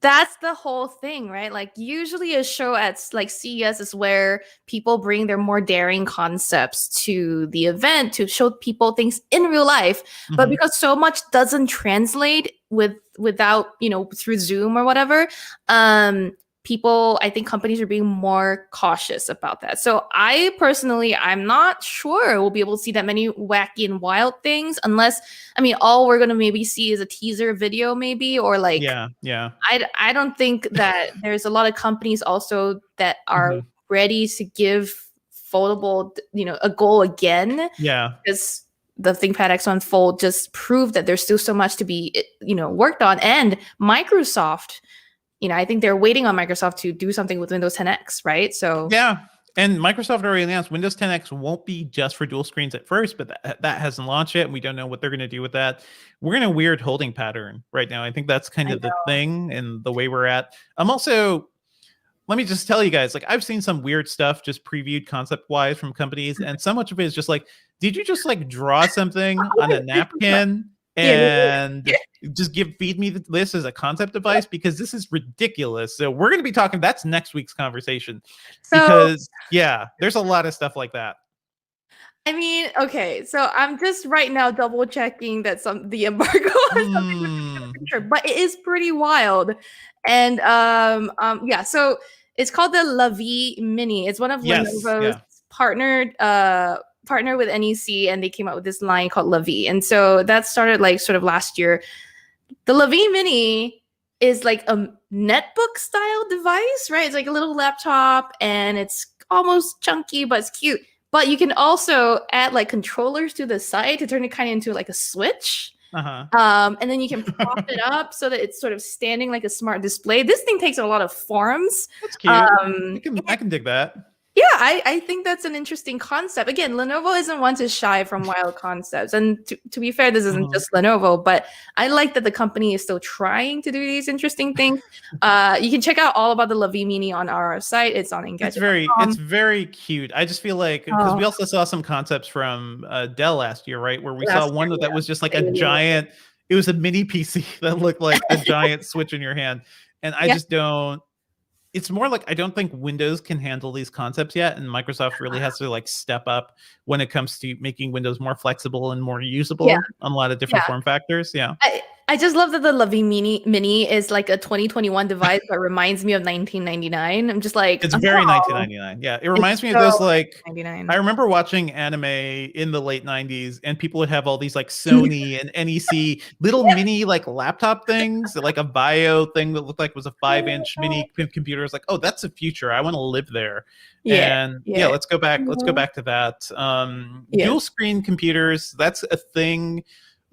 That's the whole thing, right? Like usually a show at CES is where people bring their more daring concepts to the event to show people things in real life. But because so much doesn't translate without, through Zoom or whatever, I think companies are being more cautious about that. So I'm not sure we'll be able to see that many wacky and wild things unless, all we're going to maybe see is a teaser video maybe, or I don't think that there's a lot of companies also that are ready to give foldable, a goal again. Yeah. Because the ThinkPad X1 Fold just proved that there's still so much to be, worked on. And Microsoft, I think they're waiting on Microsoft to do something with Windows 10X, right? So yeah, and Microsoft already announced Windows 10X won't be just for dual screens at first, but that hasn't launched yet, and we don't know what they're going to do with that. We're in a weird holding pattern right now. I think that's kind of the thing and the way we're at. I'm also, let me just tell you guys, I've seen some weird stuff just previewed concept-wise from companies, and so much of it is just did you just draw something on a napkin and just feed me this as a concept device, because this is ridiculous. So we're going to be talking, that's next week's conversation, because there's a lot of stuff like that. Okay, so I'm just right now double checking that the embargo but it is pretty wild. And so it's called the Lavi Mini. It's one of Lenovo's partner with NEC, and they came out with this line called Lavi. And so that started sort of last year. The Lavi Mini is a netbook style device, right? It's a little laptop, and it's almost chunky, but it's cute. But you can also add controllers to the side to turn it kind of into a switch. And then you can prop it up so that it's sort of standing like a smart display. This thing takes a lot of forms. That's cute. I can dig that. Yeah, I think that's an interesting concept. Again, Lenovo isn't one to shy from wild concepts. And to be fair, this isn't just Lenovo, but I like that the company is still trying to do these interesting things. You can check out all about the Lavi Mini on our site. It's on Engadget. It's very cute. I just feel because we also saw some concepts from Dell last year, right? Where we saw one that was just a giant, it was a mini PC that looked like a giant switch in your hand. And I just don't. It's more I don't think Windows can handle these concepts yet, and Microsoft really has to step up when it comes to making Windows more flexible and more usable on a lot of different form factors. Yeah. I just love that the Lavi Mini is a 2021 device that reminds me of 1999. I'm just it's very 1999. Yeah, it reminds me of those I remember watching anime in the late 90s, and people would have all these Sony and NEC little mini laptop things, a Bio thing that looked was a 5-inch mini computer. It's oh, that's the future. I want to live there. Let's go back. Let's go back to that. Dual screen computers. That's a thing.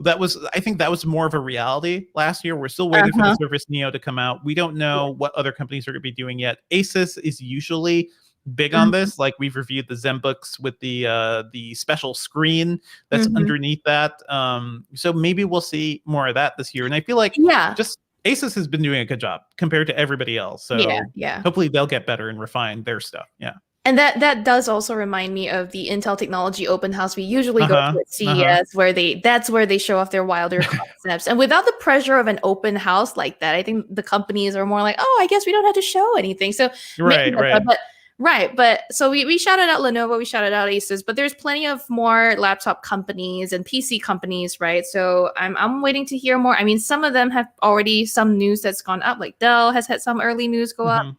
I think that was more of a reality last year. We're still waiting for the Surface Neo to come out. We don't know what other companies are going to be doing yet. Asus is usually big on this. We've reviewed the ZenBooks with the special screen that's underneath that. So maybe we'll see more of that this year. And I feel just Asus has been doing a good job compared to everybody else. So hopefully they'll get better and refine their stuff. Yeah. And that does also remind me of the Intel Technology Open House we usually go to at CES, where that's where they show off their wilder concepts. And without the pressure of an open house like that, I think the companies are more like, oh, I guess we don't have to show anything. So but so we shouted out Lenovo, we shouted out Asus, but there's plenty of more laptop companies and PC companies, right? So I'm waiting to hear more. I mean, some of them have already some news that's gone up, like Dell has had some early news go up.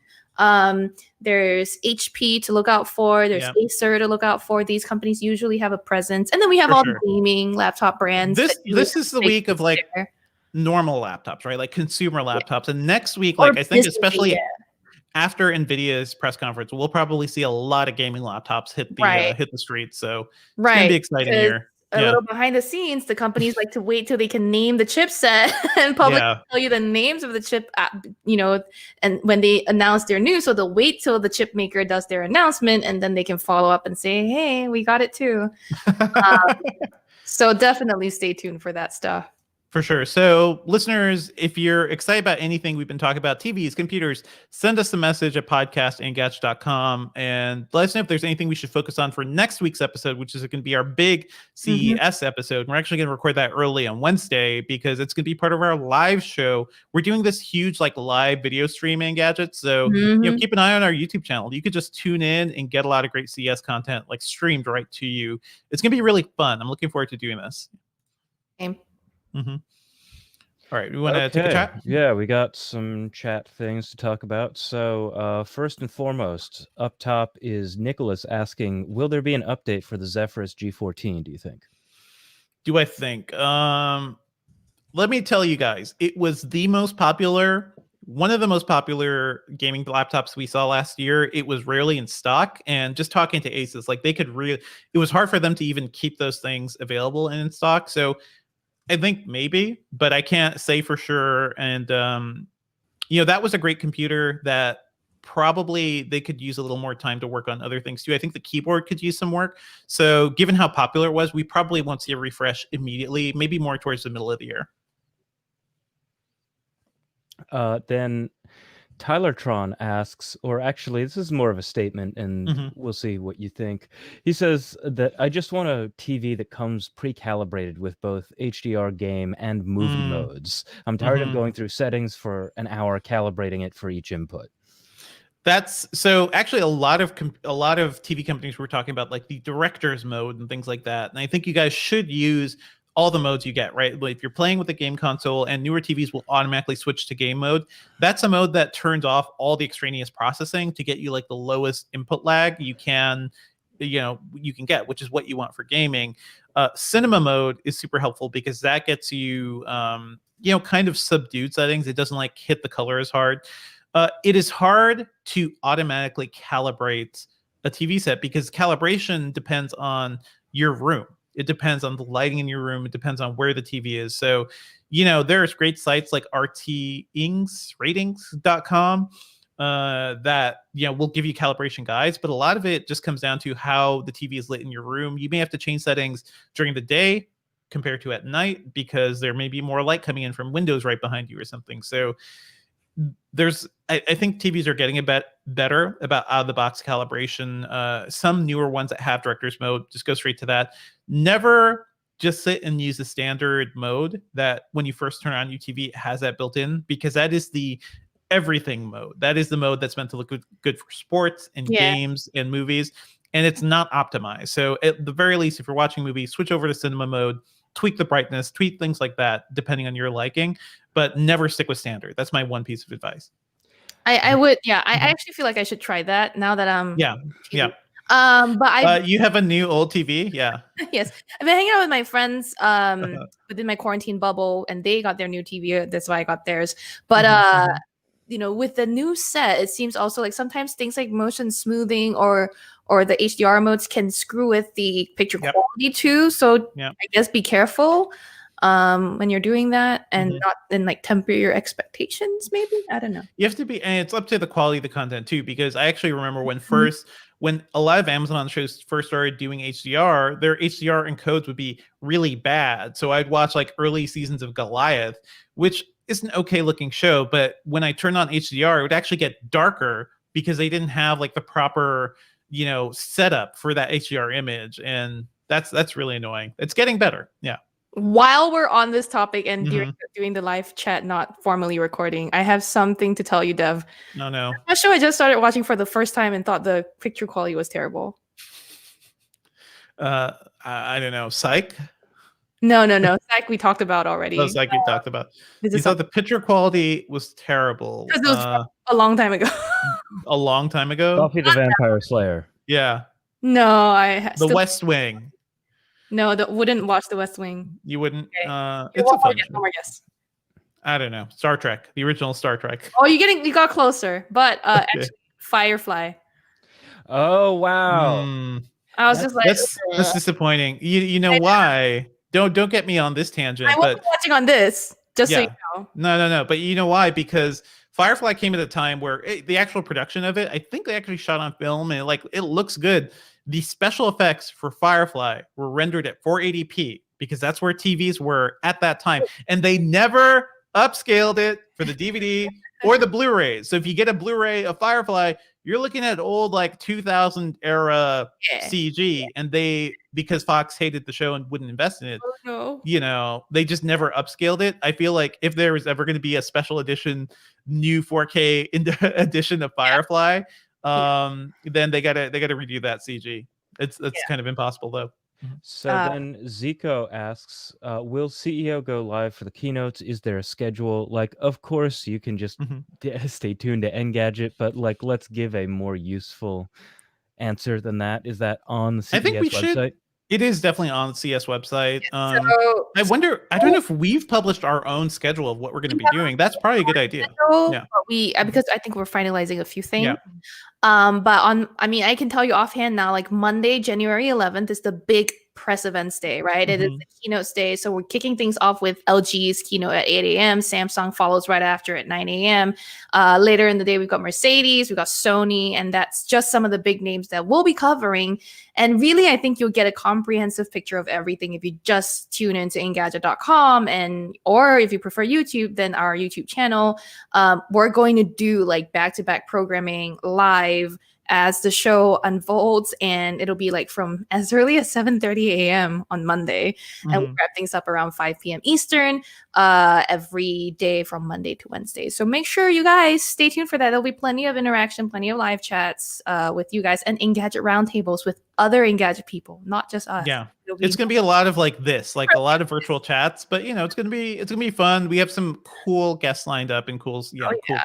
There's HP to look out for. There's Acer to look out for. These companies usually have a presence, and then we have the gaming laptop brands. This is the week of like normal laptops, right? Like consumer laptops, and next week, like I think especially after NVIDIA's press conference, we'll probably see a lot of gaming laptops hit the streets. So it's gonna be exciting here. A little behind the scenes, the companies like to wait till they can name the chipset and publicly tell you the names of the chip, and when they announce their news, so they'll wait till the chip maker does their announcement, and then they can follow up and say, hey, we got it too. So definitely stay tuned for that stuff. For sure. So listeners, if you're excited about anything we've been talking about, TVs, computers, send us a message at podcast@engadget.com and let us know if there's anything we should focus on for next week's episode, which is going to be our big CES episode. We're actually going to record that early on Wednesday because it's going to be part of our live show. We're doing this huge like live video stream Engadget. So keep an eye on our YouTube channel. You could just tune in and get a lot of great CES content like streamed right to you. It's going to be really fun. I'm looking forward to doing this. Same. All right, we want to take a chat? Yeah, we got some chat things to talk about. So first and foremost, up top is Nicholas asking, will there be an update for the Zephyrus G14, do you think? Do I think? Let me tell you guys, it was one of the most popular gaming laptops we saw last year. It was rarely in stock, and just talking to Asus, like it was hard for them to even keep those things available and in stock. So I think maybe, but I can't say for sure. And, that was a great computer that probably they could use a little more time to work on other things too. I think the keyboard could use some work. So given how popular it was, we probably won't see a refresh immediately, maybe more towards the middle of the year. Then Tylertron asks, or actually this is more of a statement, and we'll see what you think. He says that I just want a TV that comes pre-calibrated with both HDR game and movie modes. I'm tired of going through settings for an hour calibrating it for each input. That's so actually a lot of TV companies were talking about like the director's mode and things like that. And I think you guys should use all the modes you get, right? If you're playing with a game console, and newer TVs will automatically switch to game mode, that's a mode that turns off all the extraneous processing to get you like the lowest input lag you can get, which is what you want for gaming. Cinema mode is super helpful because that gets you, kind of subdued settings. It doesn't like hit the color as hard. It is hard to automatically calibrate a TV set because calibration depends on your room. It depends on the lighting in your room. It depends on where the TV is. So, there's great sites like ratings.com that, will give you calibration guides, but a lot of it just comes down to how the TV is lit in your room. You may have to change settings during the day compared to at night because there may be more light coming in from windows right behind you or something. So I think TVs are getting a bit better about out-of-the-box calibration. Some newer ones that have director's mode just go straight to that. Never just sit and use the standard mode that when you first turn on your TV, it has that built in, because that is the everything mode. That is the mode that's meant to look good for sports and games and movies, and it's not optimized. So at the very least, if you're watching movies, switch over to cinema mode, tweak the brightness, tweak things like that, depending on your liking, but never stick with standard. That's my one piece of advice. I would, I actually feel like I should try that now that I'm but you have a new old TV, yes, I've been hanging out with my friends within my quarantine bubble, and they got their new TV. That's why I got theirs. But with the new set, it seems also like sometimes things like motion smoothing or the HDR modes can screw with the picture quality too. So I guess be careful when you're doing that, and not then like temper your expectations. Maybe, I don't know. You have to be, and it's up to the quality of the content too, because I actually remember when a lot of Amazon shows first started doing HDR, their HDR encodes would be really bad. So I'd watch like early seasons of Goliath, which is an okay looking show, but when I turned on HDR, it would actually get darker because they didn't have like the proper setup for that HDR image, and that's really annoying. It's getting better. Yeah. While we're on this topic and doing the live chat, not formally recording, I have something to tell you, Dev. No. A show I just started watching for the first time and thought the picture quality was terrible. I don't know. Psych? No. Psych we talked about already. Oh, Psych we talked about. You thought the picture quality was terrible. Because it was a long time ago. A long time ago? Buffy the Vampire Slayer. Yeah. No, The West Wing. No, wouldn't watch The West Wing. You wouldn't? Okay. It's a fun show. One more guess. I don't know. Star Trek. The original Star Trek. Oh, you got closer. But actually, Firefly. Oh, wow. I was just like, that's disappointing. You know why? Don't get me on this tangent. I wasn't watching on this, just so you know. No. But you know why? Because Firefly came at a time where the actual production of it, I think they actually shot on film, and it looks good. The special effects for Firefly were rendered at 480p because that's where TVs were at that time, and they never upscaled it for the DVD or the Blu-rays. So if you get a Blu-ray of Firefly, you're looking at old 2000 era CG, and because Fox hated the show and wouldn't invest in it, they just never upscaled it. I feel like if there was ever going to be a special edition, new 4K edition of Firefly, then they gotta redo that CG. It's kind of impossible though. So then Zico asks, will CEO go live for the keynotes? Is there a schedule? Of course you can just stay tuned to Engadget, but let's give a more useful answer than that. Is that on the CES website? It is definitely on the CES website. I don't know if we've published our own schedule of what we're going to be doing. That's probably a good idea. Because I think we're finalizing a few things. But I can tell you offhand now, Monday, January 11th is the big press events day, right? It is the keynotes day. So we're kicking things off with LG's keynote at 8 a.m. Samsung follows right after at 9 a.m. Later in the day, we've got Mercedes, we've got Sony, and that's just some of the big names that we'll be covering. And really, I think you'll get a comprehensive picture of everything if you just tune into Engadget.com, or if you prefer YouTube, then our YouTube channel. We're going to do back-to-back programming live as the show unfolds, and it'll be from as early as 7:30 a.m. on Monday, and we'll wrap things up around 5 p.m. Eastern every day from Monday to Wednesday. So make sure you guys stay tuned for that. There'll be plenty of interaction, plenty of live chats with you guys, and Engadget roundtables with other Engadget people, not just us. Yeah, it's gonna be a lot of this, a lot of virtual chats, but it's gonna be fun. We have some cool guests lined up and cool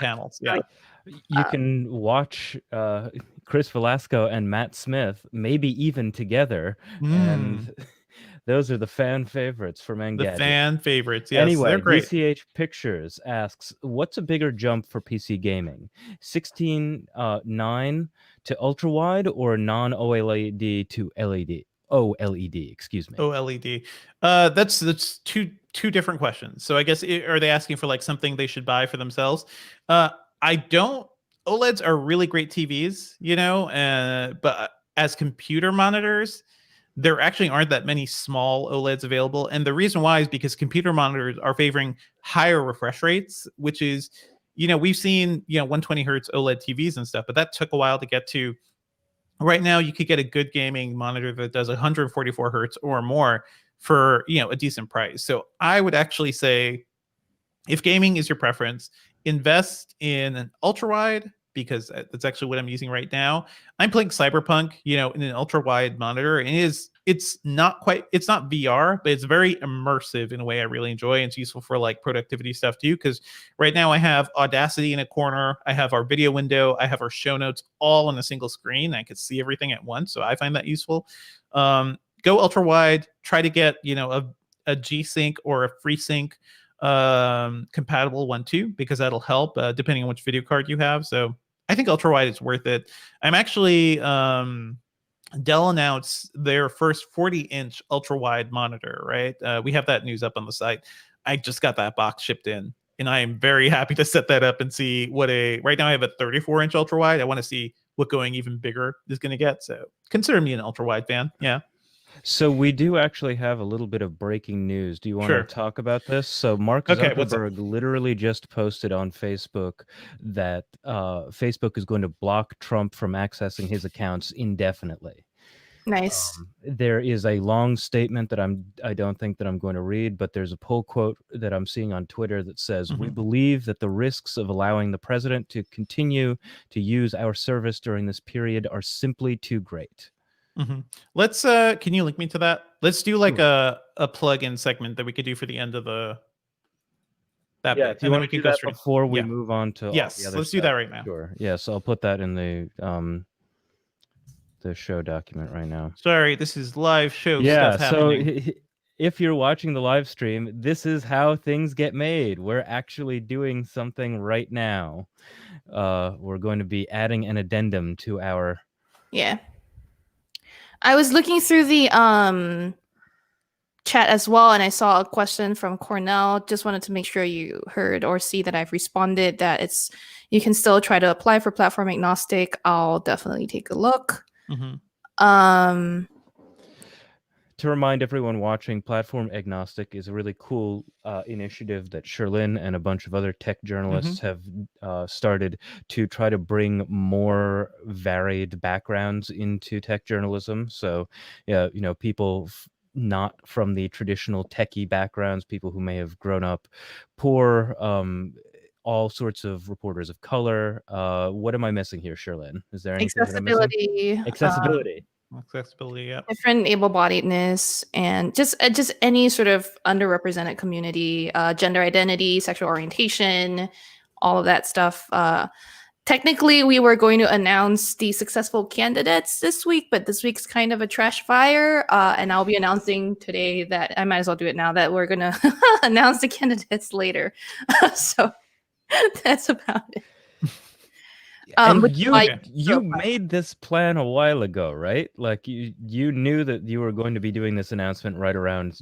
panels. Yeah. You can watch Chris Velasco and Matt Smith, maybe even together, and those are the fan favorites from Engadget. The fan favorites, yes. Anyway, they're great. DCH Pictures asks, what's a bigger jump for PC gaming? 16:9 to ultra wide, or non-OLED to LED? OLED, excuse me. OLED. That's two different questions. So I guess are they asking for something they should buy for themselves? OLEDs are really great TVs, but as computer monitors, there actually aren't that many small OLEDs available. And the reason why is because computer monitors are favoring higher refresh rates, which is, we've seen, 120 hertz OLED TVs and stuff, but that took a while to get to. Right now, you could get a good gaming monitor that does 144 hertz or more for, a decent price. So I would actually say, if gaming is your preference, invest in an ultra wide, because that's actually what I'm using right now. I'm playing Cyberpunk, in an ultra wide monitor, and it's not VR, but it's very immersive in a way I really enjoy. And it's useful for productivity stuff too, because right now I have Audacity in a corner, I have our video window, I have our show notes all on a single screen. I could see everything at once, so I find that useful. Go ultra wide. Try to get a G-Sync or a FreeSync compatible one too, because that'll help depending on which video card you have. So I think ultra wide is worth it. I'm actually Dell announced their first 40-inch ultra wide monitor, right? We have that news up on the site. I just got that box shipped in, and I am very happy to set that up and see right now I have a 34-inch ultra wide. I want to see what going even bigger is going to get. So consider me an ultra wide fan. Yeah. So we do actually have a little bit of breaking news. Do you want to talk about this? So Mark Zuckerberg literally just posted on Facebook that Facebook is going to block Trump from accessing his accounts indefinitely. Nice. There is a long statement that I don't think that I'm going to read, but there's a pull quote that I'm seeing on Twitter that says, "We believe that the risks of allowing the president to continue to use our service during this period are simply too great." Let's can you link me to that? Let's do like a plug-in segment that we could do for the end of the bit. If you want to do that before we move on to yes, all the other let's stuff. do that right now. Sure. Yes, I'll put that in the show document right now. Sorry, this is live show stuff happening. So if you're watching the live stream, this is how things get made. We're actually doing something right now. We're going to be adding an addendum to our... Yeah. I was looking through the chat as well, and I saw a question from Cornell. Just wanted to make sure you heard or see that I've responded that you can still try to apply for platform agnostic. I'll definitely take a look. To remind everyone watching, Platform Agnostic is a really cool initiative that Sherlyn and a bunch of other tech journalists have started to try to bring more varied backgrounds into tech journalism. So, people not from the traditional techie backgrounds, people who may have grown up poor, all sorts of reporters of color. What am I missing here, Sherlyn? Is there anything accessibility? Accessibility. Accessibility, yeah. Different able-bodiedness, and just any sort of underrepresented community, gender identity, sexual orientation, all of that stuff. Technically, we were going to announce the successful candidates this week, but this week's kind of a trash fire, and I'll be announcing today that I might as well do it now that we're going to announce the candidates later. So that's about it. And you made this plan a while ago, right? Like you knew that you were going to be doing this announcement right around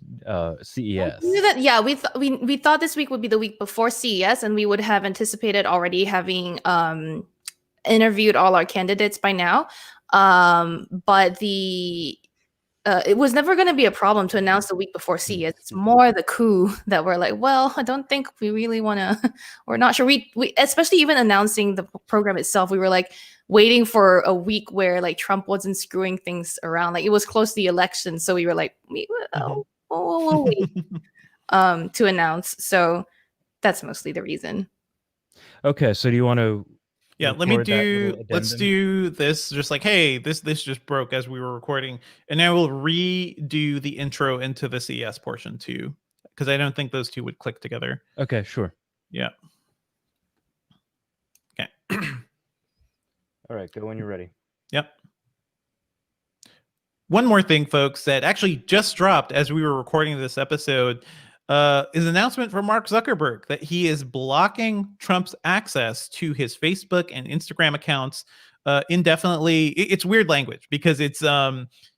CES. We thought this week would be the week before CES, and we would have anticipated already having interviewed all our candidates by now. But it was never going to be a problem to announce the week before CES. It's more the coup that we're like, well, I don't think we really want to. We're not sure. We especially even announcing the program itself, we were like waiting for a week where like Trump wasn't screwing things around. Like it was close to the election, so we were like, we'll wait to announce. So that's mostly the reason. Okay, so do you want to? Yeah, let's do this. Just like, hey, this just broke as we were recording, and now we'll redo the intro into the CES portion too, because I don't think those two would click together. Okay, sure. Yeah. Okay. All right, go when you're ready. Yep. One more thing, folks, that actually just dropped as we were recording this episode. Is an announcement from Mark Zuckerberg that he is blocking Trump's access to his Facebook and Instagram accounts indefinitely. It's weird language because it's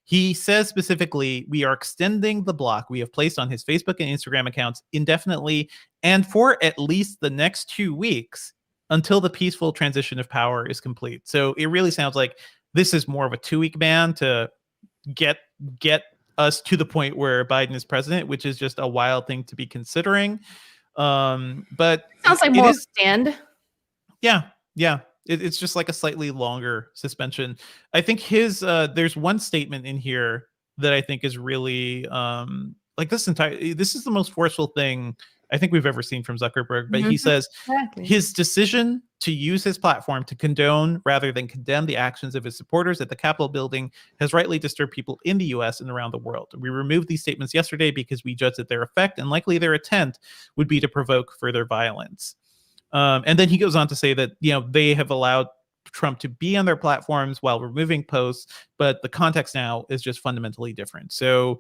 he says specifically, we are extending the block we have placed on his Facebook and Instagram accounts indefinitely and for at least the next 2 weeks until the peaceful transition of power is complete. So it really sounds like this is more of a 2-week ban to get us to the point where Biden is president, which is just a wild thing to be considering. But sounds like more stand. Yeah. It's just like a slightly longer suspension. I think there's one statement in here that I think is really like this is the most forceful thing I think we've ever seen from Zuckerberg. But he says his decision to use his platform to condone rather than condemn the actions of his supporters at the Capitol building has rightly disturbed people in the U.S. and around the world. We removed these statements yesterday because we judged that their effect and likely their intent would be to provoke further violence. And then he goes on to say that, they have allowed Trump to be on their platforms while removing posts, but the context now is just fundamentally different. So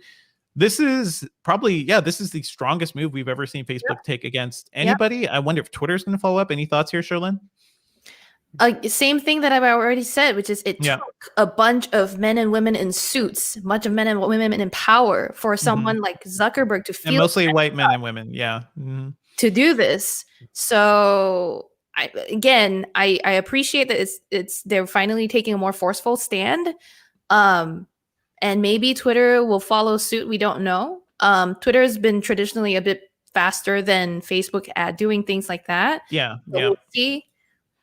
this is probably, this is the strongest move we've ever seen Facebook take against anybody. I wonder if Twitter's going to follow up. Any thoughts here, Sherlyn? Same thing that I've already said, which is it took a bunch of men and women in suits, a bunch of men and women in power for someone like Zuckerberg to feel, and mostly white men and women, to do this. So I appreciate that they're finally taking a more forceful stand. and maybe Twitter will follow suit. We don't know. Twitter has been traditionally a bit faster than Facebook at doing things like that. Yeah, but yeah. we'll see.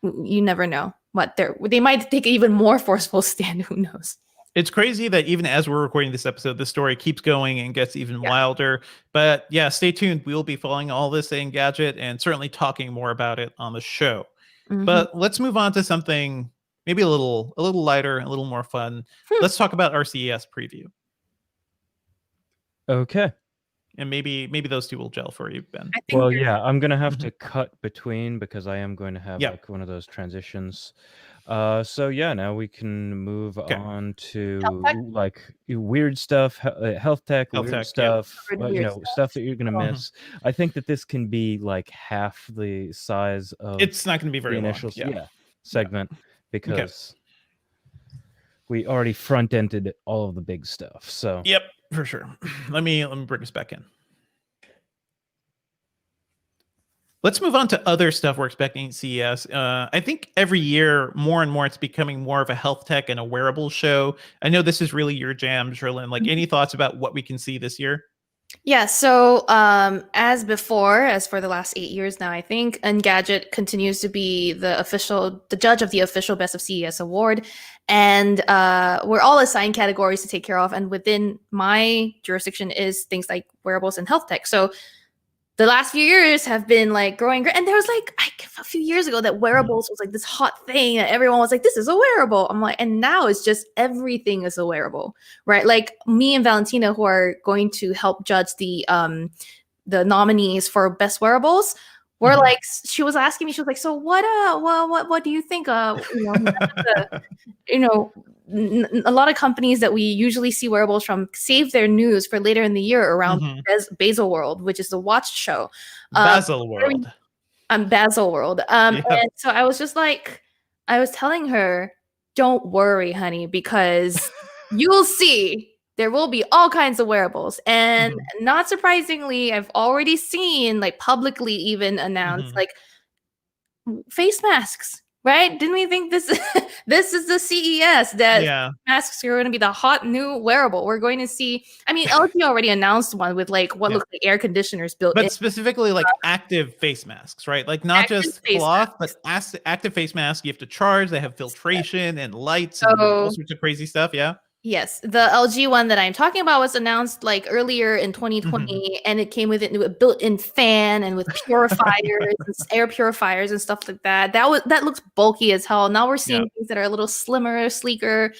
You never know what they might take an even more forceful stand. Who knows? It's crazy that even as we're recording this episode, the story keeps going and gets even wilder. But yeah, stay tuned. We'll be following all this Engadget and certainly talking more about it on the show. But let's move on to something maybe a little lighter, a little more fun. Let's talk about our CES preview. Okay. And maybe those two will gel for you, Ben. Well, yeah, I'm gonna have to cut between because I am going to have like one of those transitions. So yeah, now we can move on to like weird stuff, health tech, weird stuff, stuff that you're gonna miss. I think that this can be like half the size of it's not gonna be very the initial long. segment because we already front-ended all of the big stuff. So yep, for sure. Let me bring us back in. Let's move on to other stuff we're expecting at CES. I think every year, more and more, it's becoming more of a health tech and a wearable show. I know this is really your jam, Sherlyn. Like, any thoughts about what we can see this year? Yeah, so as before, as for the last 8 years now, I think Engadget continues to be the judge of the official Best of CES award. And we're all assigned categories to take care of. And within my jurisdiction is things like wearables and health tech. So the last few years have been like growing. And there was like a few years ago that wearables was like this hot thing that everyone was like, this is a wearable. I'm like, and now it's just everything is a wearable, right? Like me and Valentina, who are going to help judge the nominees for best wearables, were like, she was asking me, she was like, so what do you think? A lot of companies that we usually see wearables from save their news for later in the year around Basel World, which is the watch show. Basel World. Basel World. And so I was just like, I was telling her, don't worry, honey, because you'll see there will be all kinds of wearables. And not surprisingly, I've already seen like publicly even announced like face masks. Right? Didn't we think this is the CES that masks are going to be the hot new wearable? We're going to see. I mean, LG already announced one with like what looks like air conditioners built in. But specifically like active face masks, right? Like not just cloth, but active face masks. You have to charge. They have filtration and lights and all sorts of crazy stuff. Yeah. Yes, the LG one that I'm talking about was announced like earlier in 2020, and it came with a built-in fan and with purifiers, and air purifiers and stuff like that. That looks bulky as hell. Now we're seeing things that are a little slimmer, sleeker,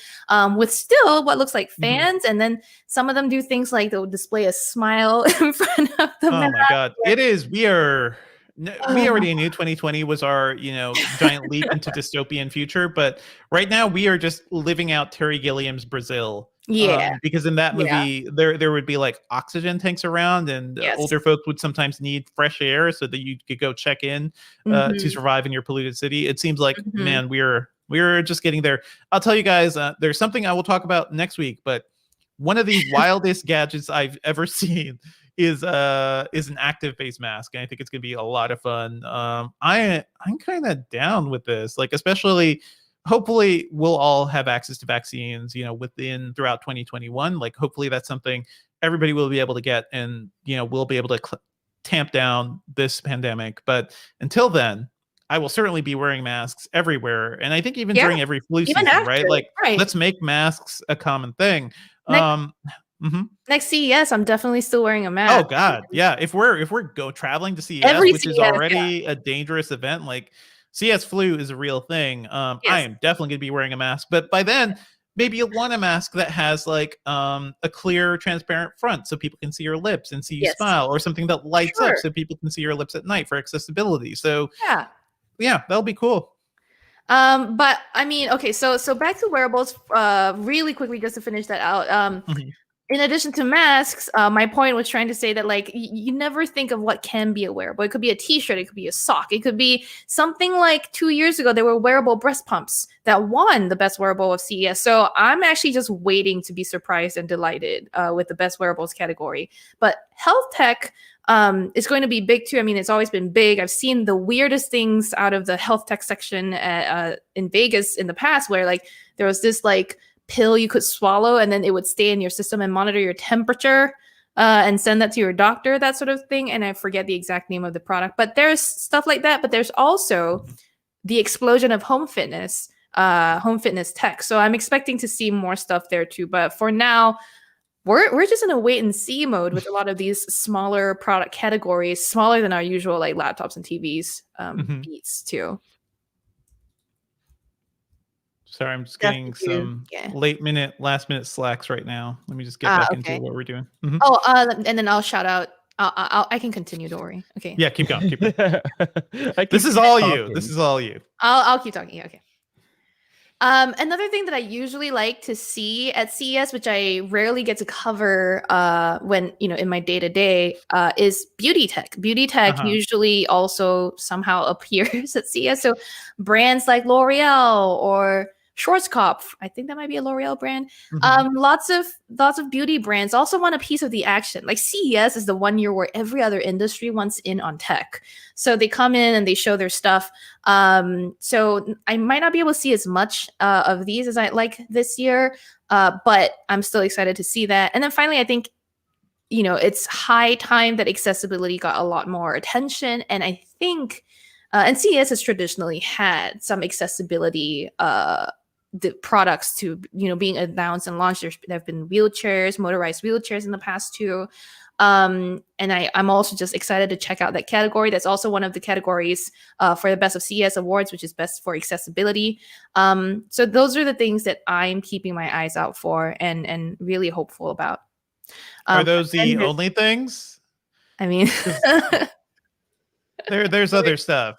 with still what looks like fans, and then some of them do things like they'll display a smile in front of the mask. Oh my god, it is. We already knew 2020 was our, giant leap into dystopian future, but right now we are just living out Terry Gilliam's Brazil. Because in that movie, there would be like oxygen tanks around, and older folks would sometimes need fresh air so that you could go check in to survive in your polluted city. It seems like, man, we're just getting there. I'll tell you guys, there's something I will talk about next week, but one of the wildest gadgets I've ever seen is an active face mask, and I think it's gonna be a lot of fun. I'm kind of down with this, like especially hopefully we'll all have access to vaccines, throughout 2021. Like hopefully that's something everybody will be able to get, and we'll be able to tamp down this pandemic. But until then, I will certainly be wearing masks everywhere, and I think even during every flu season, right? Like let's make masks a common thing. Next CES, I'm definitely still wearing a mask. Oh God, yeah. If we're traveling to CES, which is already a dangerous event, like CES flu is a real thing. I am definitely gonna be wearing a mask. But by then, maybe you'll want a mask that has like a clear, transparent front so people can see your lips and see you smile, or something that lights up so people can see your lips at night for accessibility. So yeah, that'll be cool. But I mean, okay, so back to wearables, really quickly, just to finish that out. In addition to masks, my point was trying to say that like you never think of what can be a wearable. It could be a t-shirt, it could be a sock, it could be something like 2 years ago there were wearable breast pumps that won the best wearable of CES. So I'm actually just waiting to be surprised and delighted with the best wearables category. But health tech is going to be big too. I mean, it's always been big. I've seen the weirdest things out of the health tech section in Vegas in the past, where like there was this like pill you could swallow, and then it would stay in your system and monitor your temperature and send that to your doctor, that sort of thing. And I forget the exact name of the product, but there's stuff like that. But there's also the explosion of home fitness tech. So I'm expecting to see more stuff there too. But for now, we're just in a wait and see mode with a lot of these smaller product categories, smaller than our usual like laptops and TVs beats too. Sorry, I'm just getting some last minute slacks right now. Let me just get back into what we're doing. Oh, and then I'll shout out. I can continue. Don't worry. Okay. Yeah, keep going. Keep going. This is all you. This is all you. I'll keep talking. Okay. Another thing that I usually like to see at CES, which I rarely get to cover when in my day-to-day, is beauty tech. Beauty tech usually also somehow appears at CES. So brands like L'Oreal or Schwarzkopf, I think that might be a L'Oreal brand. Lots of beauty brands also want a piece of the action. Like CES is the one year where every other industry wants in on tech. So they come in and they show their stuff. So I might not be able to see as much of these as I like this year, but I'm still excited to see that. And then finally, I think, it's high time that accessibility got a lot more attention. And I think, and CES has traditionally had some accessibility the products to being announced and launched. There have been wheelchairs, motorized wheelchairs in the past too, and I'm also just excited to check out that category. That's also one of the categories for the Best of CES awards, which is best for accessibility. So those are the things that I'm keeping my eyes out for and really hopeful about. Are those the only things? I mean, there's other stuff.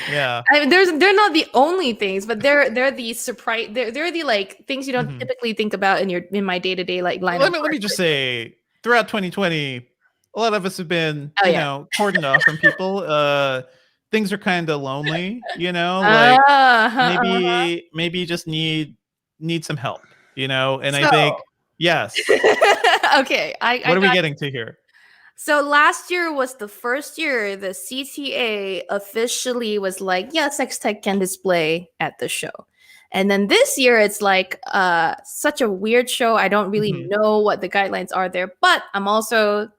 Yeah, I mean, they're not the only things, but they're the surprise. They're the like things you don't typically think about in my day-to-day like line. Let me just say, throughout 2020, a lot of us have been cordoned off from people. Things are kind of lonely, like maybe you just need some help, and I think yes. Okay, what are we getting to here? So last year was the first year the CTA officially was like, yeah, sex tech can display at the show. And then this year it's like such a weird show. I don't really know what the guidelines are there, but I'm also,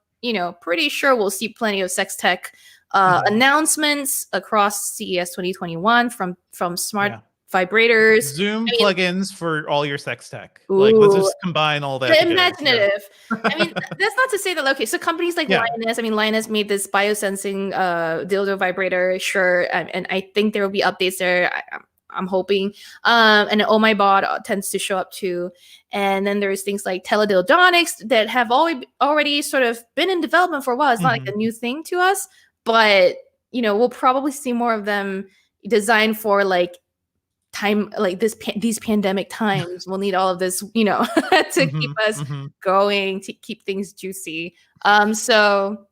pretty sure we'll see plenty of sex tech announcements across CES 2021 from smart vibrators, Zoom plugins for all your sex tech. Like, let's just combine all that. Imaginative. I mean, that's not to say that. Okay, so companies like Lioness. I mean, Lioness made this biosensing dildo vibrator. Sure, and I think there will be updates there. I'm hoping. And Oh My Bod tends to show up too. And then there's things like teledildonics that have already sort of been in development for a while. It's not like a new thing to us, but we'll probably see more of them designed for like time like these pandemic times. We'll need all of this to keep us going, to keep things juicy. So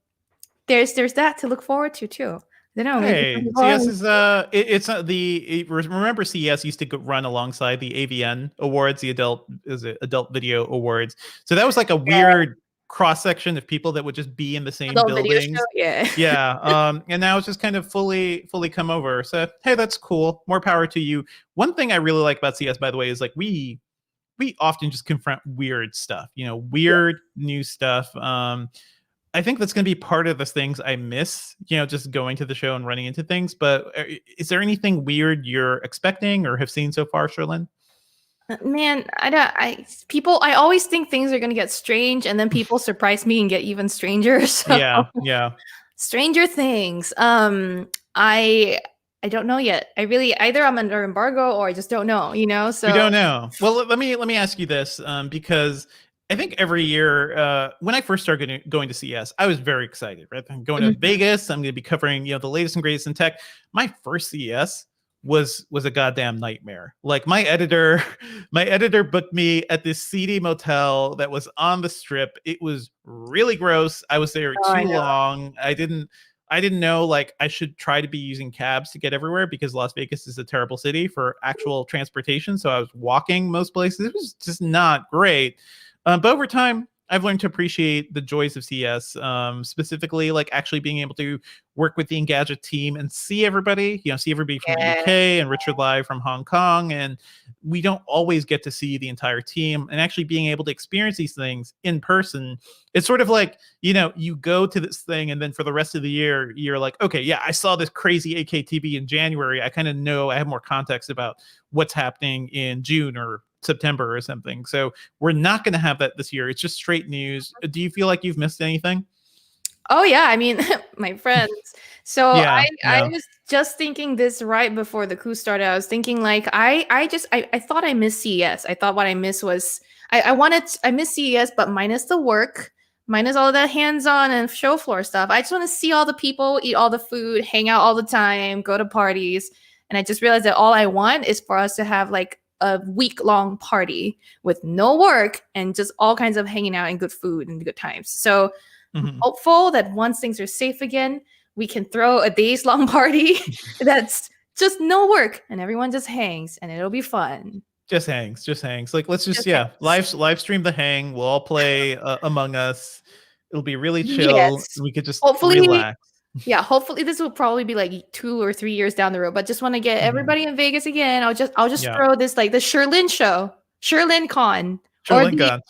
there's that to look forward to too. I don't know. Hey, CES is remember CES used to run alongside the AVN awards, the adult video awards. So that was like a weird cross section of people that would just be in the same buildings. And now it's just kind of fully come over. So hey, that's cool. More power to you. One thing I really like about CES, by the way, is like we often just confront weird stuff, weird new stuff. I think that's going to be part of the things I miss, just going to the show and running into things. But is there anything weird you're expecting or have seen so far, Sherlyn? Man, I always think things are going to get strange, and then people surprise me and get even stranger. So. Yeah. Stranger things. I don't know yet. Either I'm under embargo or I just don't know, so. We don't know. Well, let me ask you this, because I think every year, when I first started going to CES, I was very excited, right? I'm going to Vegas. I'm going to be covering, the latest and greatest in tech. My first CES was a goddamn nightmare. Like my editor booked me at this seedy motel that was on the strip. It was really gross. I was there too long. I didn't know like I should try to be using cabs to get everywhere because Las Vegas is a terrible city for actual transportation. So I was walking most places. It was just not great. But over time, I've learned to appreciate the joys of CES, specifically like actually being able to work with the Engadget team and see everybody, see everybody from the UK and Richard Lai from Hong Kong. And we don't always get to see the entire team, and actually being able to experience these things in person. It's sort of like, you go to this thing and then for the rest of the year, you're like, okay, yeah, I saw this crazy AKTV in January. I kind of know, I have more context about what's happening in June or September or something. So we're not going to have that this year. It's just straight news. Do you feel like you've missed anything? Oh yeah, I mean, my friends. So I was just thinking this right before the coup started. I was thinking like I thought I missed CES. I thought what I missed was I missed CES, but minus the work, minus all the hands-on and show floor stuff. I just want to see all the people, eat all the food, hang out all the time, go to parties. And I just realized that all I want is for us to have like a week-long party with no work and just all kinds of hanging out and good food and good times. So I'm hopeful that once things are safe again, we can throw a days-long party that's just no work and everyone just hangs and it'll be fun. Just hangs. Like, let's just live stream the hang. We'll all play Among Us. It'll be really chill. Yes. We could just hopefully relax. Yeah, hopefully this will probably be like 2 or 3 years down the road, but just want to get everybody in Vegas again. I'll just throw this like the Sherlin show, Sherlin Con, ShareCon,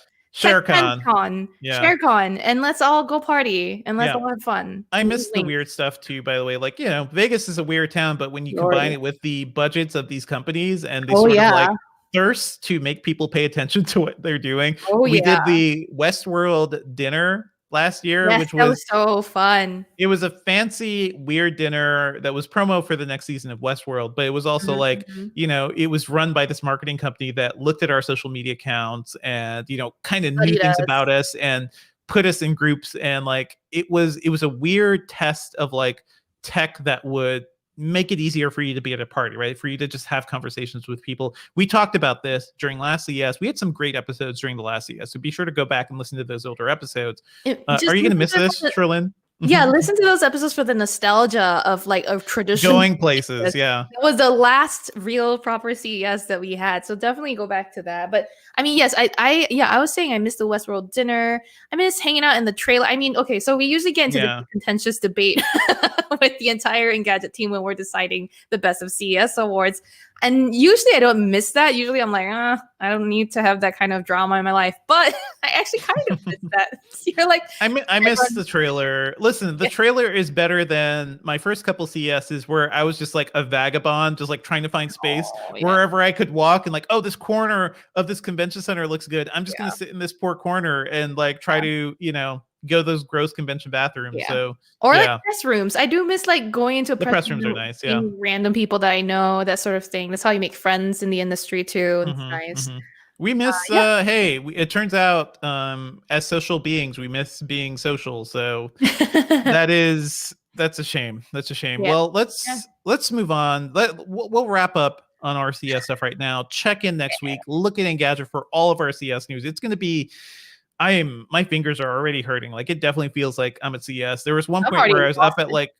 ShareCon, and let's all go party and let's all have fun. I miss the weird stuff too, by the way. Like, Vegas is a weird town, but when you combine it with the budgets of these companies and they sort of like thirst to make people pay attention to what they're doing. We did the Westworld dinner last year, which was so fun. It was a fancy, weird dinner that was promo for the next season of Westworld, but it was also like, it was run by this marketing company that looked at our social media accounts and, kind of knew things about us and put us in groups. And like, it was a weird test of like tech that would make it easier for you to be at a party, right? For you to just have conversations with people. We talked about this during last CES. We had some great episodes during the last CES, so be sure to go back and listen to those older episodes. Are you going to miss this, Sherlyn? Yeah, listen to those episodes for the nostalgia of traditional going places. Yeah, it was the last real proper CES that we had, so definitely go back to that. But I mean, yes, I was saying I missed the Westworld dinner. I miss hanging out in the trailer. I mean, okay, so we usually get into the contentious debate with the entire Engadget team when we're deciding the best of CES awards. And usually I don't miss that. Usually I'm like, I don't need to have that kind of drama in my life. But I actually kind of miss that. You're like, I miss the trailer. Listen, the trailer is better than my first couple CESs where I was just like a vagabond, just like trying to find space wherever I could walk and like, oh, this corner of this convention center looks good. I'm just going to sit in this poor corner and like try to, go to those gross convention bathrooms. So like press rooms. I do miss like going into the press rooms are nice. Yeah, random people that I know, that sort of thing. That's how you make friends in the industry too. It's nice. We miss it turns out as social beings we miss being social, so that's a shame. Well, let's move on. We'll wrap up on our CS stuff right now. Check in next week. Look at Engadget for all of our CS news. It's going to be my fingers are already hurting. Like, it definitely feels like I'm at CES. There was one point where I was up at like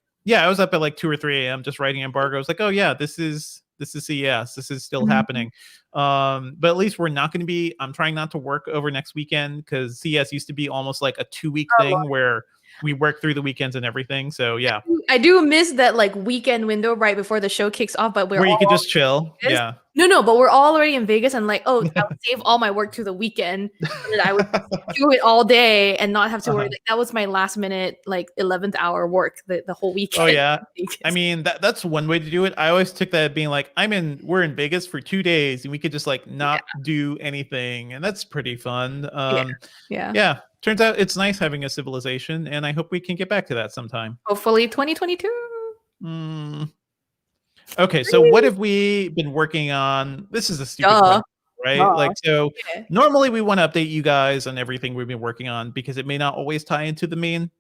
2 or 3 a.m. just writing embargo. I was like, oh yeah, this is CES. This is still happening. But at least we're not going to be, I'm trying not to work over next weekend because CES used to be almost like a 2-week thing where we work through the weekends and everything. So yeah, I do miss that like weekend window right before the show kicks off, but where you could just chill. Yeah. No, but we're all already in Vegas and like, I would save all my work to the weekend and I would do it all day and not have to worry. Like, that was my last minute, like 11th hour work the whole weekend. Oh yeah. I mean, that's one way to do it. I always took that being like, we're in Vegas for 2 days and we could just like not do anything. And that's pretty fun. Yeah. Turns out it's nice having a civilization, and I hope we can get back to that sometime. Hopefully 2022. Okay, so what have we been working on? This is a stupid question, right? Normally we want to update you guys on everything we've been working on because it may not always tie into the main,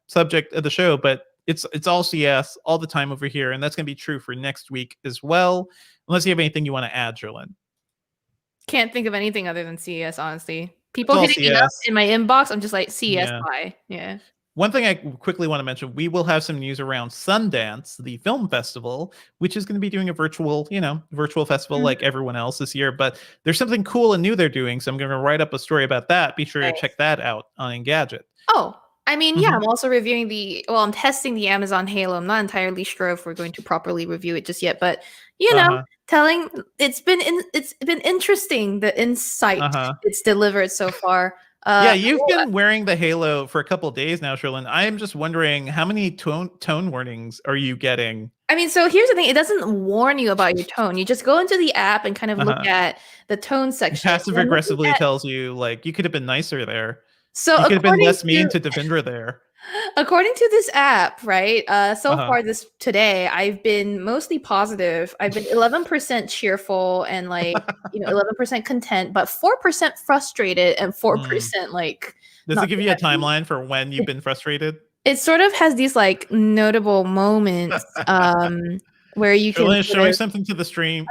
subject of the show, but it's all CS all the time over here, and that's going to be true for next week as well, unless you have anything you want to add, Sherlyn. Can't think of anything other than CES, honestly. People hitting me up in my inbox, I'm just like, CES, bye. Yeah. One thing I quickly want to mention, we will have some news around Sundance, the film festival, which is going to be doing a virtual festival like everyone else this year. But there's something cool and new they're doing. So I'm going to write up a story about that. Be sure to check that out on Engadget. Oh, I mean, yeah, I'm also reviewing I'm testing the Amazon Halo. I'm not entirely sure if we're going to properly review it just yet, but it's been interesting, the insight it's delivered so far. You've been wearing the Halo for a couple of days now, Sherlyn. I am just wondering, how many tone warnings are you getting? I mean, so here's the thing. It doesn't warn you about your tone. You just go into the app and kind of look at the tone section. Passive aggressively tells you, like, you could have been nicer there. So you could have been less mean to Devindra there. According to this app, right? So far today, I've been mostly positive. I've been 11% cheerful and 11% content, but 4% frustrated and 4% like. Does it give you a timeline for when you've been frustrated? It sort of has these like notable moments where you can. Is showing something to the screen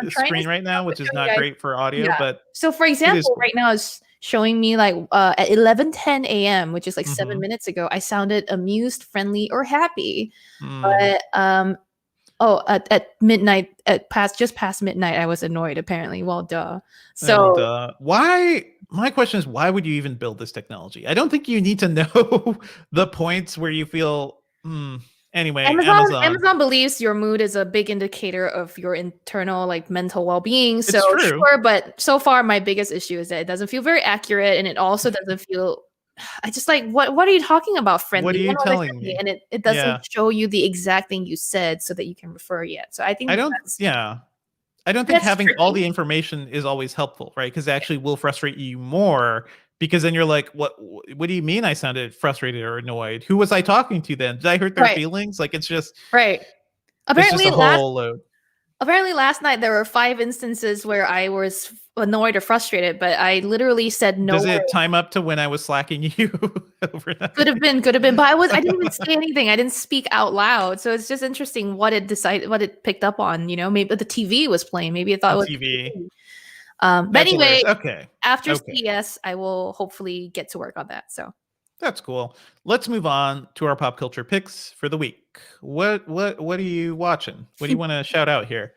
right now, which is not great for audio. But so, for example, right now it's showing me like at 11:10 a.m., which is like 7 minutes ago, I sounded amused, friendly, or happy. But at midnight, just past midnight, I was annoyed. Apparently, well, duh. So why? My question is, why would you even build this technology? I don't think you need to know the points where you feel. Anyway, Amazon believes your mood is a big indicator of your internal like mental well-being. So sure, but so far my biggest issue is that it doesn't feel very accurate, and it also doesn't feel. I just like what are you talking about, friendly? What are you telling me? And it doesn't show you the exact thing you said so that you can refer yet. So I think I don't think having all the information is always helpful, right? Because it actually will frustrate you more. Because then you're like, what do you mean I sounded frustrated or annoyed? Who was I talking to then? Did I hurt their feelings? Like, it's just Apparently, it's just a whole load. Apparently last night there were 5 instances where I was annoyed or frustrated, but I literally said no. Does it time up to when I was slacking you overnight? Could have been. But I didn't even say anything. I didn't speak out loud. So it's just interesting what it picked up on, maybe the TV was playing. Maybe it thought it was TV. But anyway, after CES, I will hopefully get to work on that. So that's cool. Let's move on to our pop culture picks for the week. What are you watching? What do you want to shout out here?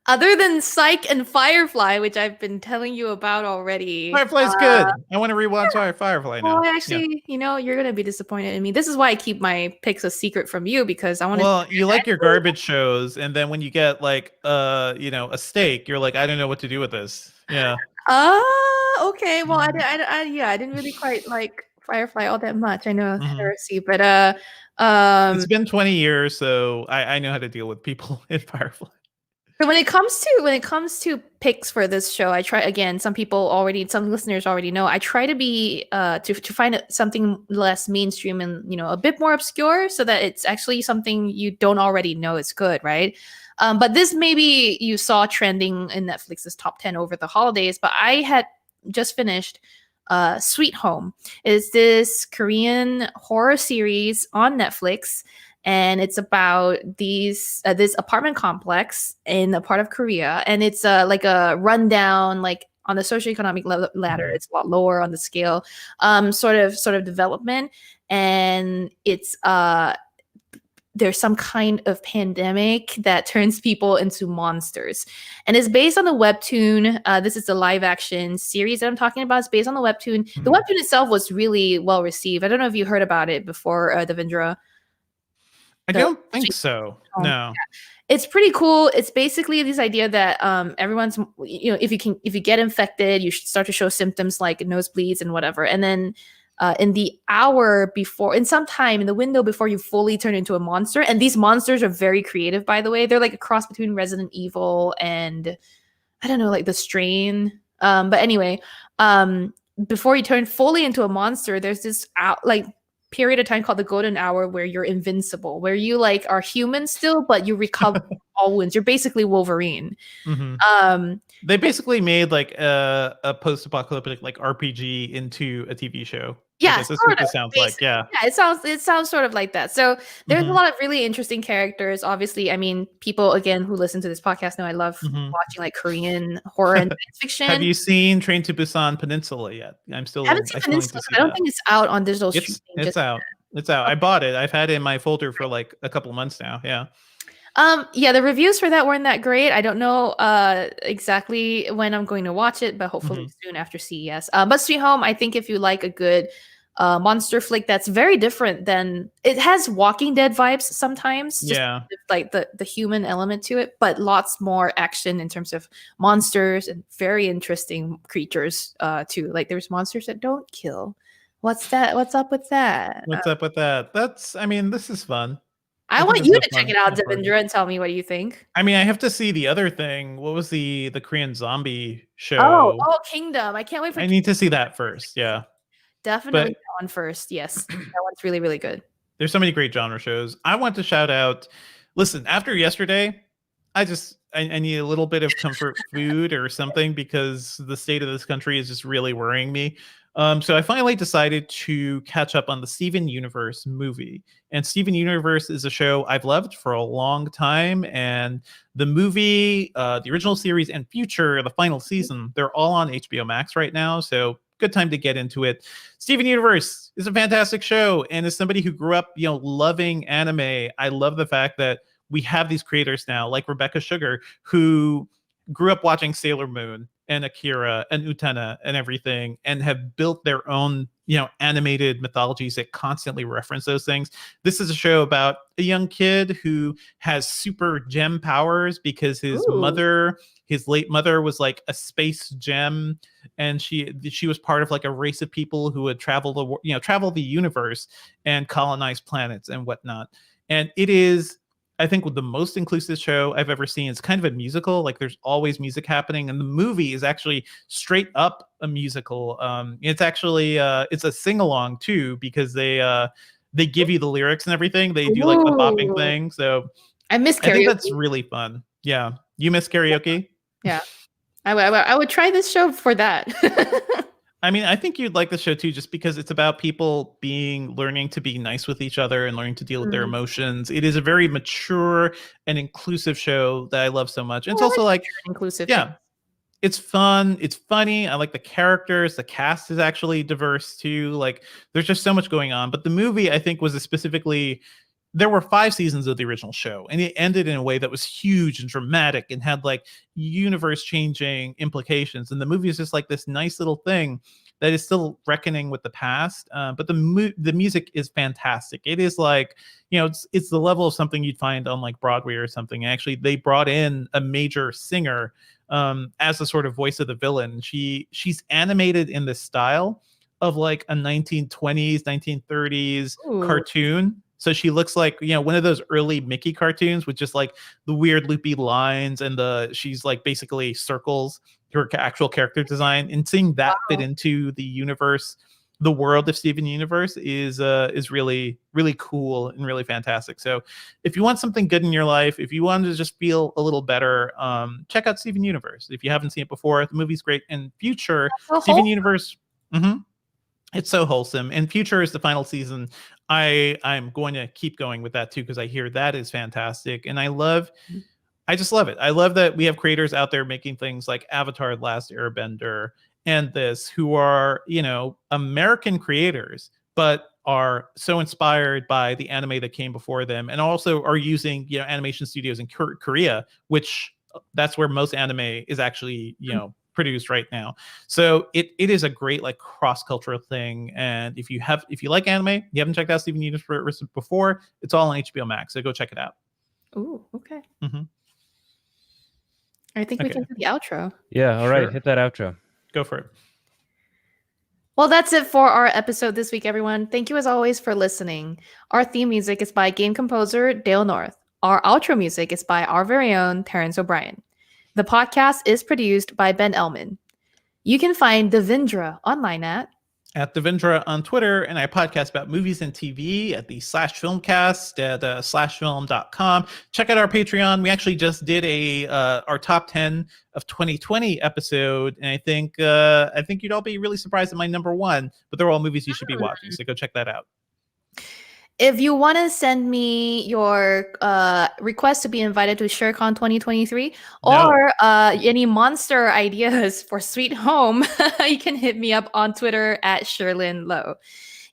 Other than Psych and Firefly, which I've been telling you about already. Firefly's good. I want to rewatch Firefly now. Well, actually, you're going to be disappointed in me. This is why I keep my picks a secret from you, because I want to. Well, you like your garbage shows, and then when you get like, a steak, you're like, I don't know what to do with this. Yeah. Okay. Well, I didn't really quite like Firefly all that much. I know heresy, but it's been 20 years, so I know how to deal with people in Firefly. So when it comes to picks for this show, I try again. Some listeners already know. I try to be to find something less mainstream and a bit more obscure, so that it's actually something you don't already know is good, right? But this maybe you saw trending in Netflix's top 10 over the holidays. But I had just finished Sweet Home. It's this Korean horror series on Netflix. And it's about this apartment complex in a part of Korea, and it's like a rundown, like on the socioeconomic ladder. It's a lot lower on the scale, sort of development, and it's there's some kind of pandemic that turns people into monsters, and it's based on the webtoon. This is the live action series that I'm talking about. It's based on the webtoon. The webtoon itself was really well received. I don't know if you heard about it before, Devindra. I don't think so. No. Yeah. It's pretty cool. It's basically this idea that everyone's, if you get infected, you start to show symptoms like nosebleeds and whatever. And then in the hour before, in some time in the window before you fully turn into a monster, and these monsters are very creative, by the way. They're like a cross between Resident Evil and, I don't know, like The Strain. But anyway, before you turn fully into a monster, there's this period of time called the golden hour where you're invincible, where you like are human still, but you recover all wounds. You're basically Wolverine. They basically made like a post-apocalyptic like RPG into a TV show. Yeah, that's what it sounds like. Yeah, it sounds sort of like that. So there's a lot of really interesting characters. Obviously, I mean, people again who listen to this podcast know I love watching like Korean horror and science fiction. Have you seen Train to Busan Peninsula yet? I haven't seen Peninsula. I don't think it's out on digital streaming. It's out. It's out. I bought it. I've had it in my folder for like a couple of months now. Yeah. Yeah, the reviews for that weren't that great. I don't know exactly when I'm going to watch it, but hopefully soon after CES. But Sweet Home, I think if you like a good monster flick that's very different than it has Walking Dead vibes sometimes. Just like the human element to it, but lots more action in terms of monsters and very interesting creatures too. Like there's monsters that don't kill. What's that? What's up with that? What's up with that? This is fun. I want you to check it out, Devendra, and tell me what you think. I mean, I have to see the other thing. What was the Korean zombie show? Oh, Kingdom. I can't wait for I need to see that first. Yeah. Definitely that one first. Yes. That one's really, really good. There's so many great genre shows. I want to shout out, listen, after yesterday, I need a little bit of comfort food or something because the state of this country is just really worrying me. So I finally decided to catch up on the Steven Universe movie. And Steven Universe is a show I've loved for a long time. And the movie, the original series, and future, the final season, they're all on HBO Max right now. So good time to get into it. Steven Universe is a fantastic show. And as somebody who grew up, loving anime, I love the fact that we have these creators now, like Rebecca Sugar, who grew up watching Sailor Moon and Akira and Utena and everything, and have built their own, animated mythologies that constantly reference those things. This is a show about a young kid who has super gem powers because his late mother was like a space gem, and she was part of like a race of people who would travel the universe and colonize planets and whatnot. And it is, I think, the most inclusive show I've ever seen. It's kind of a musical. Like there's always music happening, and the movie is actually straight up a musical. It's actually it's a sing along too, because they give you the lyrics and everything. They do like the bopping thing. So I miss karaoke. I think that's really fun. Yeah, you miss karaoke? Yeah, I would try this show for that. I mean, I think you'd like the show too, just because it's about people learning to be nice with each other and learning to deal with their emotions. It is a very mature and inclusive show that I love so much. And it's also like inclusive. Yeah, it's fun. It's funny. I like the characters. The cast is actually diverse too. Like there's just so much going on. But the movie, I think, there were 5 seasons of the original show, and it ended in a way that was huge and dramatic and had like universe changing implications. And the movie is just like this nice little thing that is still reckoning with the past. But the music is fantastic. It is like, it's the level of something you'd find on like Broadway or something. And actually, they brought in a major singer as the sort of voice of the villain. She's animated in the style of like a 1920s, 1930s cartoon. So she looks like, one of those early Mickey cartoons with just like the weird loopy lines, and she's like basically circles, her actual character design. And seeing that fit into the universe, the world of Steven Universe is really, really cool and really fantastic. So if you want something good in your life, if you want to just feel a little better, check out Steven Universe. If you haven't seen it before, the movie's great. And future, Steven Universe, it's so wholesome. And future is the final season. I'm going to keep going with that too, because I hear that is fantastic. And I just love it. I love that we have creators out there making things like Avatar: The Last Airbender and this, who are, American creators, but are so inspired by the anime that came before them, and also are using, animation studios in Korea, which that's where most anime is actually, produced right now. So it is a great like cross-cultural thing. And if you like anime, you haven't checked out Steven Universe before, it's all on HBO Max, so go check it out. Ooh, okay. I think we can do the outro. Yeah, all right, hit that outro. Go for it. Well, that's it for our episode this week, everyone. Thank you as always for listening. Our theme music is by game composer Dale North. Our outro music is by our very own Terrence O'Brien. The podcast is produced by Ben Elman. You can find Devendra online at Devendra on Twitter, and I podcast about movies and TV at the /filmcast at /film.com. Check out our Patreon. We actually just did our top 10 of 2020 episode, and I think you'd all be really surprised at my number 1, but they're all movies you should be watching, so go check that out. If you want to send me your request to be invited to ShareCon 2023 or any monster ideas for Sweet Home, you can hit me up on Twitter at Sherlyn Lowe.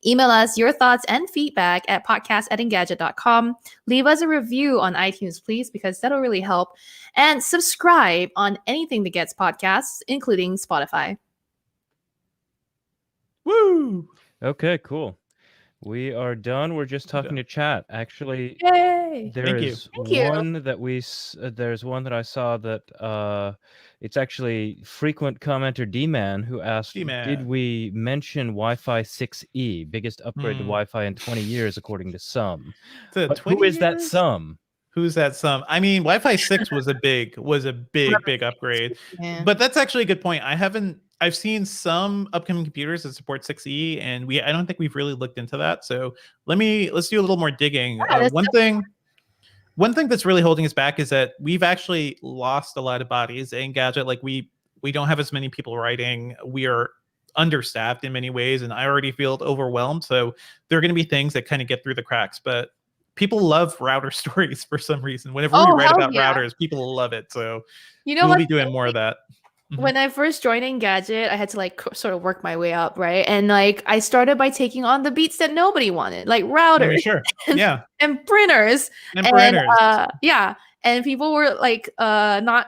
Email us your thoughts and feedback at podcast@engadget.com. Leave us a review on iTunes, please, because that'll really help. And subscribe on anything that gets podcasts, including Spotify. Woo! Okay, cool. We are done. We're just talking to chat. Actually, Yay! there's one that I saw that it's actually frequent commenter D-Man who asked, did we mention Wi-Fi 6E, biggest upgrade to Wi-Fi in 20 years according to some? But who is that some? Who's that some? I mean, Wi-Fi 6 was a big upgrade. Yeah. But that's actually a good point. I've seen some upcoming computers that support 6E, and I don't think we've really looked into that. So let's do a little more digging. One thing that's really holding us back is that we've actually lost a lot of bodies in Engadget. Like we don't have as many people writing. We are understaffed in many ways, and I already feel overwhelmed. So there are going to be things that kind of get through the cracks, but people love router stories for some reason. Whenever we write about routers, people love it. So we'll be doing more of that. When I first joined Engadget, I had to sort of work my way up, right? And I started by taking on the beats that nobody wanted, like routers, and printers, and people were not,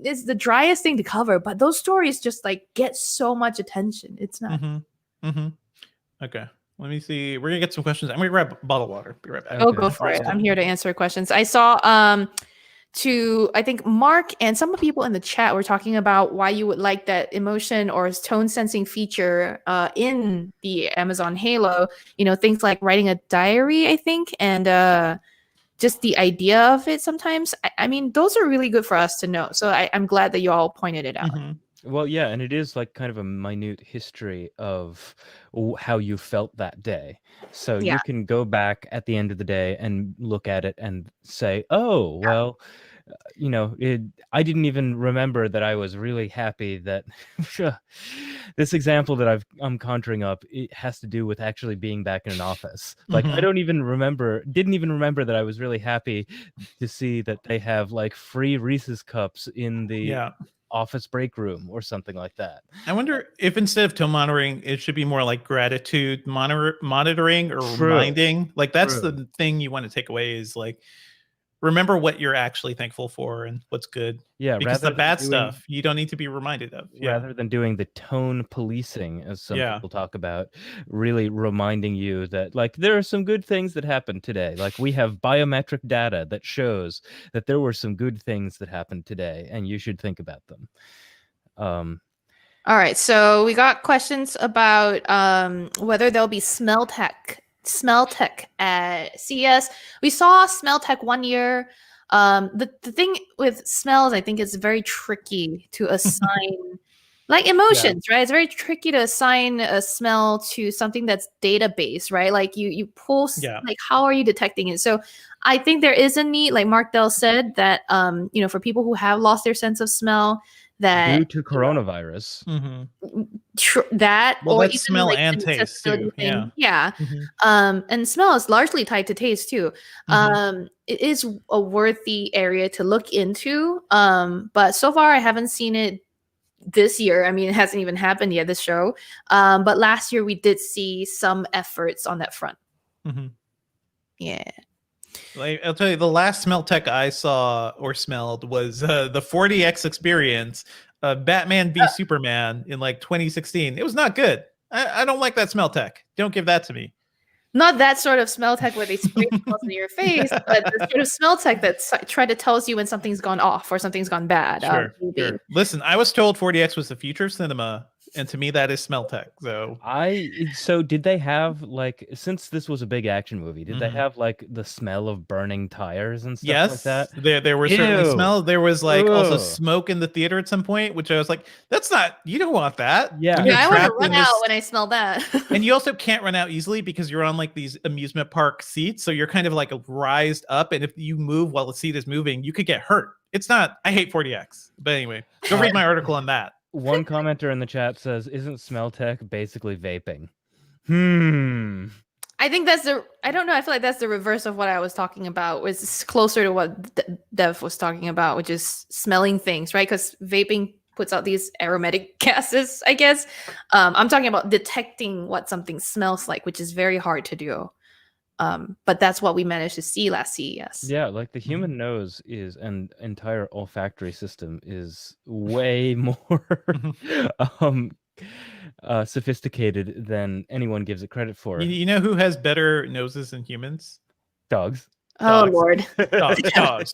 it's the driest thing to cover, but those stories just get so much attention. It's not. Okay, let me see. We're gonna get some questions. I'm gonna grab a bottle of water. Be right back. Oh, go for it. I'm here to answer questions. I saw I think Mark and some people in the chat were talking about why you would like that emotion or tone sensing feature in the Amazon Halo. Things like writing a diary, I think, and just the idea of it sometimes. I mean, those are really good for us to know. So I'm glad that you all pointed it out. Well, yeah, and it is kind of a minute history of how you felt that day. So you can go back at the end of the day and look at it and say, oh, well, I didn't even remember that I was really happy that this example that I'm conjuring up, it has to do with actually being back in an office. I didn't even remember that I was really happy to see that they have free Reese's cups in the office break room or something like that. I wonder if instead of tone monitoring, it should be more like gratitude monitoring or reminding. That's the thing you want to take away is remember what you're actually thankful for and what's good. Yeah, because the bad stuff you don't need to be reminded of. Rather than doing the tone policing, as some people talk about, really reminding you that there are some good things that happened today. We have biometric data that shows that there were some good things that happened today, and you should think about them. All right, so we got questions about whether there'll be smell tech at CES. We saw smell tech 1 year. The thing with smells, I think, is very tricky to assign emotions, right? It's very tricky to assign a smell to something that's database, right? You pull how are you detecting it? So I think there is a need, like Mark Dell said, that for people who have lost their sense of smell, that due to coronavirus, or even smell and taste too. And smell is largely tied to taste too. It is a worthy area to look into, but so far I haven't seen it this year. I mean, it hasn't even happened yet, this show, but last year we did see some efforts on that front. I'll tell you, the last smell tech I saw or smelled was the 40X experience, Batman v Superman in 2016. It was not good. I don't like that smell tech. Don't give that to me. Not that sort of smell tech where they spray smells in your face, but the sort of smell tech that try to tell you when something's gone off or something's gone bad. Sure. Listen, I was told 40X was the future of cinema, and to me that is smell tech. So did they have since this was a big action movie, did they have the smell of burning tires and stuff like that? There were certainly smells. There was also smoke in the theater at some point, which I was like, that's not, you don't want that. I want to run out when I smell that. And you also can't run out easily because you're on these amusement park seats, so you're kind of rised up, and if you move while the seat is moving, you could get hurt. It's not, I hate 40X, but anyway, go read my article on that. One commenter in the chat says, isn't smell tech basically vaping? I think I don't know, I feel like that's the reverse of what I was talking about. It's closer to what Dev was talking about, which is smelling things, right? Because vaping puts out these aromatic gases, I guess. I'm talking about detecting what something smells like, which is very hard to do. But that's what we managed to see last CES. Yeah, like the human nose is an entire olfactory system is way more sophisticated than anyone gives it credit for. You know who has better noses than humans? Dogs. Oh, Lord. Dogs.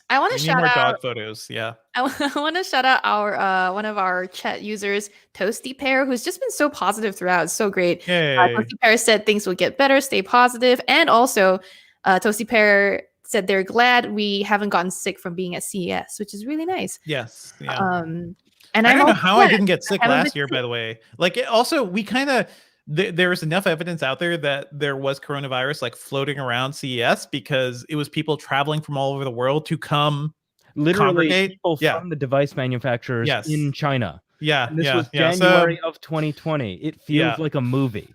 I want to shout more out dog photos. Yeah, I want to shout out our one of our chat users, Toasty Pear, who's just been so positive throughout. It's so great. Toasty Pear said things will get better, stay positive, and also Toasty Pear said they're glad we haven't gotten sick from being at CES, which is really nice. Yes. Yeah. And I don't know how I didn't get sick last year, by the way. Like, also, we kind of there's enough evidence out there that there was coronavirus like floating around CES because it was people traveling from all over the world to come literally congregate. People from the device manufacturers in China. Yeah. And this was January of 2020. It feels like a movie.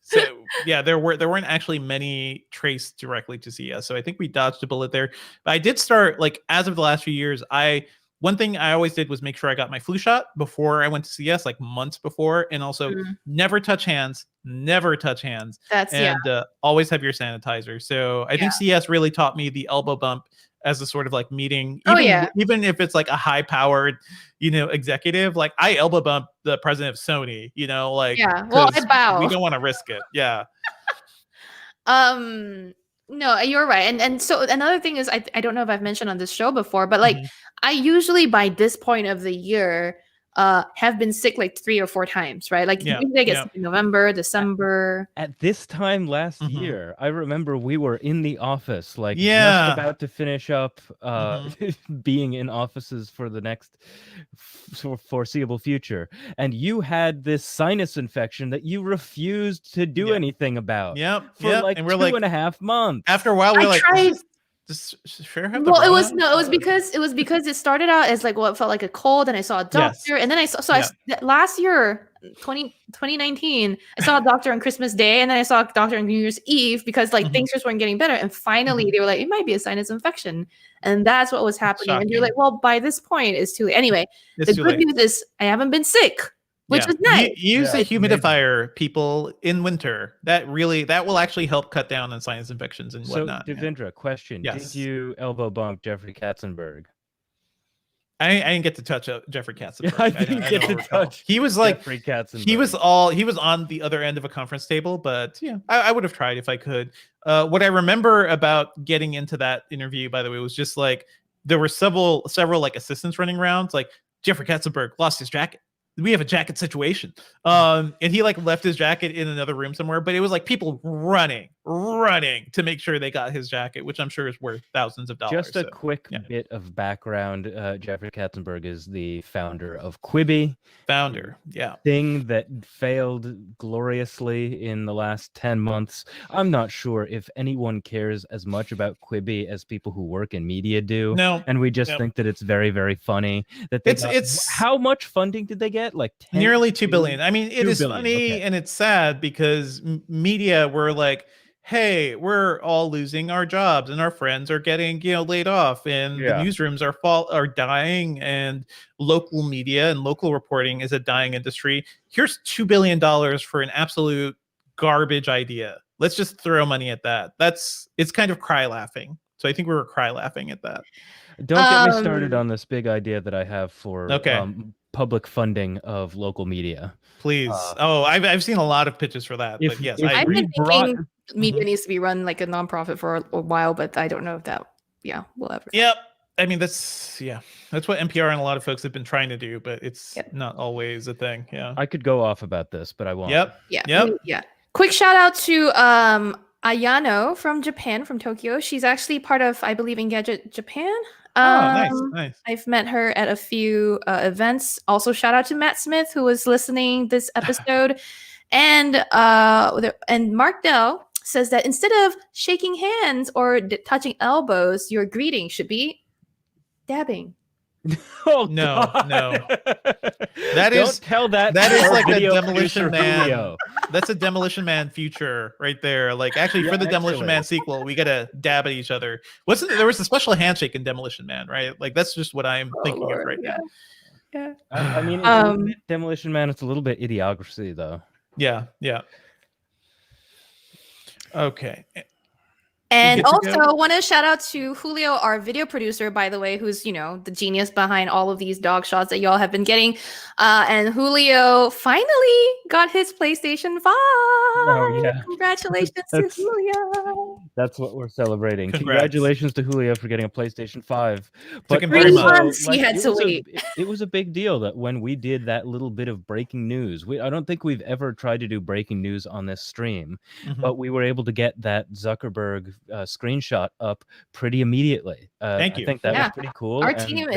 So yeah, there weren't actually many traced directly to CES. So I think we dodged a bullet there. But I did start, like, as of the last few years, one thing I always did was make sure I got my flu shot before I went to CES, like months before, and also never touch hands. Always have your sanitizer. So I think CES really taught me the elbow bump as a sort of like meeting. Even if it's like a high powered, executive, like I elbow bump the president of Sony, like, well, I bow. We don't want to risk it. Yeah. No, you're right. And so another thing is, I don't know if I've mentioned on this show before, but like I usually by this point of the year have been sick like 3 or 4 times, right? Like usually I get sick in November, December. At this time last year, I remember we were in the office, like just about to finish up being in offices for the next foreseeable future. And you had this sinus infection that you refused to do anything about. For like 2.5 months. After a while, we're like, tried. Well, it was because it started out as like what felt like a cold, and I saw a doctor, and then last year, 2019, I saw a doctor on Christmas Day, and then I saw a doctor on New Year's Eve because like things just weren't getting better, and finally they were like, it might be a sinus infection, and that's what was happening. And you're like, well, by this point, it's too late. Anyway, the good news is I haven't been sick. Which is nice. Use a humidifier, people, in winter. That will actually help cut down on sinus infections and whatnot. So, Devendra, question: did you elbow bump Jeffrey Katzenberg? I didn't get to touch Jeffrey Katzenberg. I didn't get to touch. He was like Jeffrey Katzenberg. He was on the other end of a conference table, but yeah, I would have tried if I could. What I remember about getting into that interview, by the way, was just like there were several like assistants running around, like Jeffrey Katzenberg lost his jacket. We have a jacket situation. And he like left his jacket in another room somewhere, but it was like people running to make sure they got his jacket, which I'm sure is worth thousands of dollars. Just a quick bit of background. Jeffrey Katzenberg is the founder of Quibi. Thing that failed gloriously in the last 10 months. I'm not sure if anyone cares as much about Quibi as people who work in media do. No. And we just think that it's very, very funny that it's how much funding did they get? Like nearly $2 billion. I mean, it is funny and it's sad because media were like, hey, we're all losing our jobs and our friends are getting laid off and the newsrooms are dying and local media and local reporting is a dying industry. Here's $2 billion for an absolute garbage idea. Let's just throw money at that. It's kind of cry laughing. So I think we were cry laughing at that. Don't get me started on this big idea that I have for public funding of local media. Please. I've seen a lot of pitches for that. But yes, I've been thinking media needs to be run like a nonprofit for a while, but I don't know if that will ever. Yep. I mean, that's what NPR and a lot of folks have been trying to do, but it's not always a thing. Yeah. I could go off about this, but I won't. Yeah. Quick shout out to Ayano from Japan, from Tokyo. She's actually part of, I believe, Engadget Japan. Nice. I've met her at a few events. Also, shout out to Matt Smith, who was listening this episode. And Mark Dell says that instead of shaking hands or touching elbows, your greeting should be dabbing. Oh No, God. no. Don't tell that is to our like a video Demolition producer, Man. Julio. That's a Demolition Man future right there. Like actually, for the Demolition Man sequel, we gotta dab at each other. There was a special handshake in Demolition Man, right? Like that's just what I'm thinking of right now. Yeah. I mean, it's a little bit Demolition Man. It's a little bit Idiocracy, though. Yeah. Okay. And also want to shout out to Julio, our video producer, by the way, who's, the genius behind all of these dog shots that y'all have been getting. And Julio finally got his PlayStation 5. Oh, yeah. Congratulations to Julio. That's what we're celebrating. Congratulations to Julio for getting a PlayStation 5. But 3 months he had to wait. It was a big deal that when we did that little bit of breaking news, I don't think we've ever tried to do breaking news on this stream, but we were able to get that Zuckerberg screenshot up pretty immediately. Thank you. I think that was pretty cool. Our team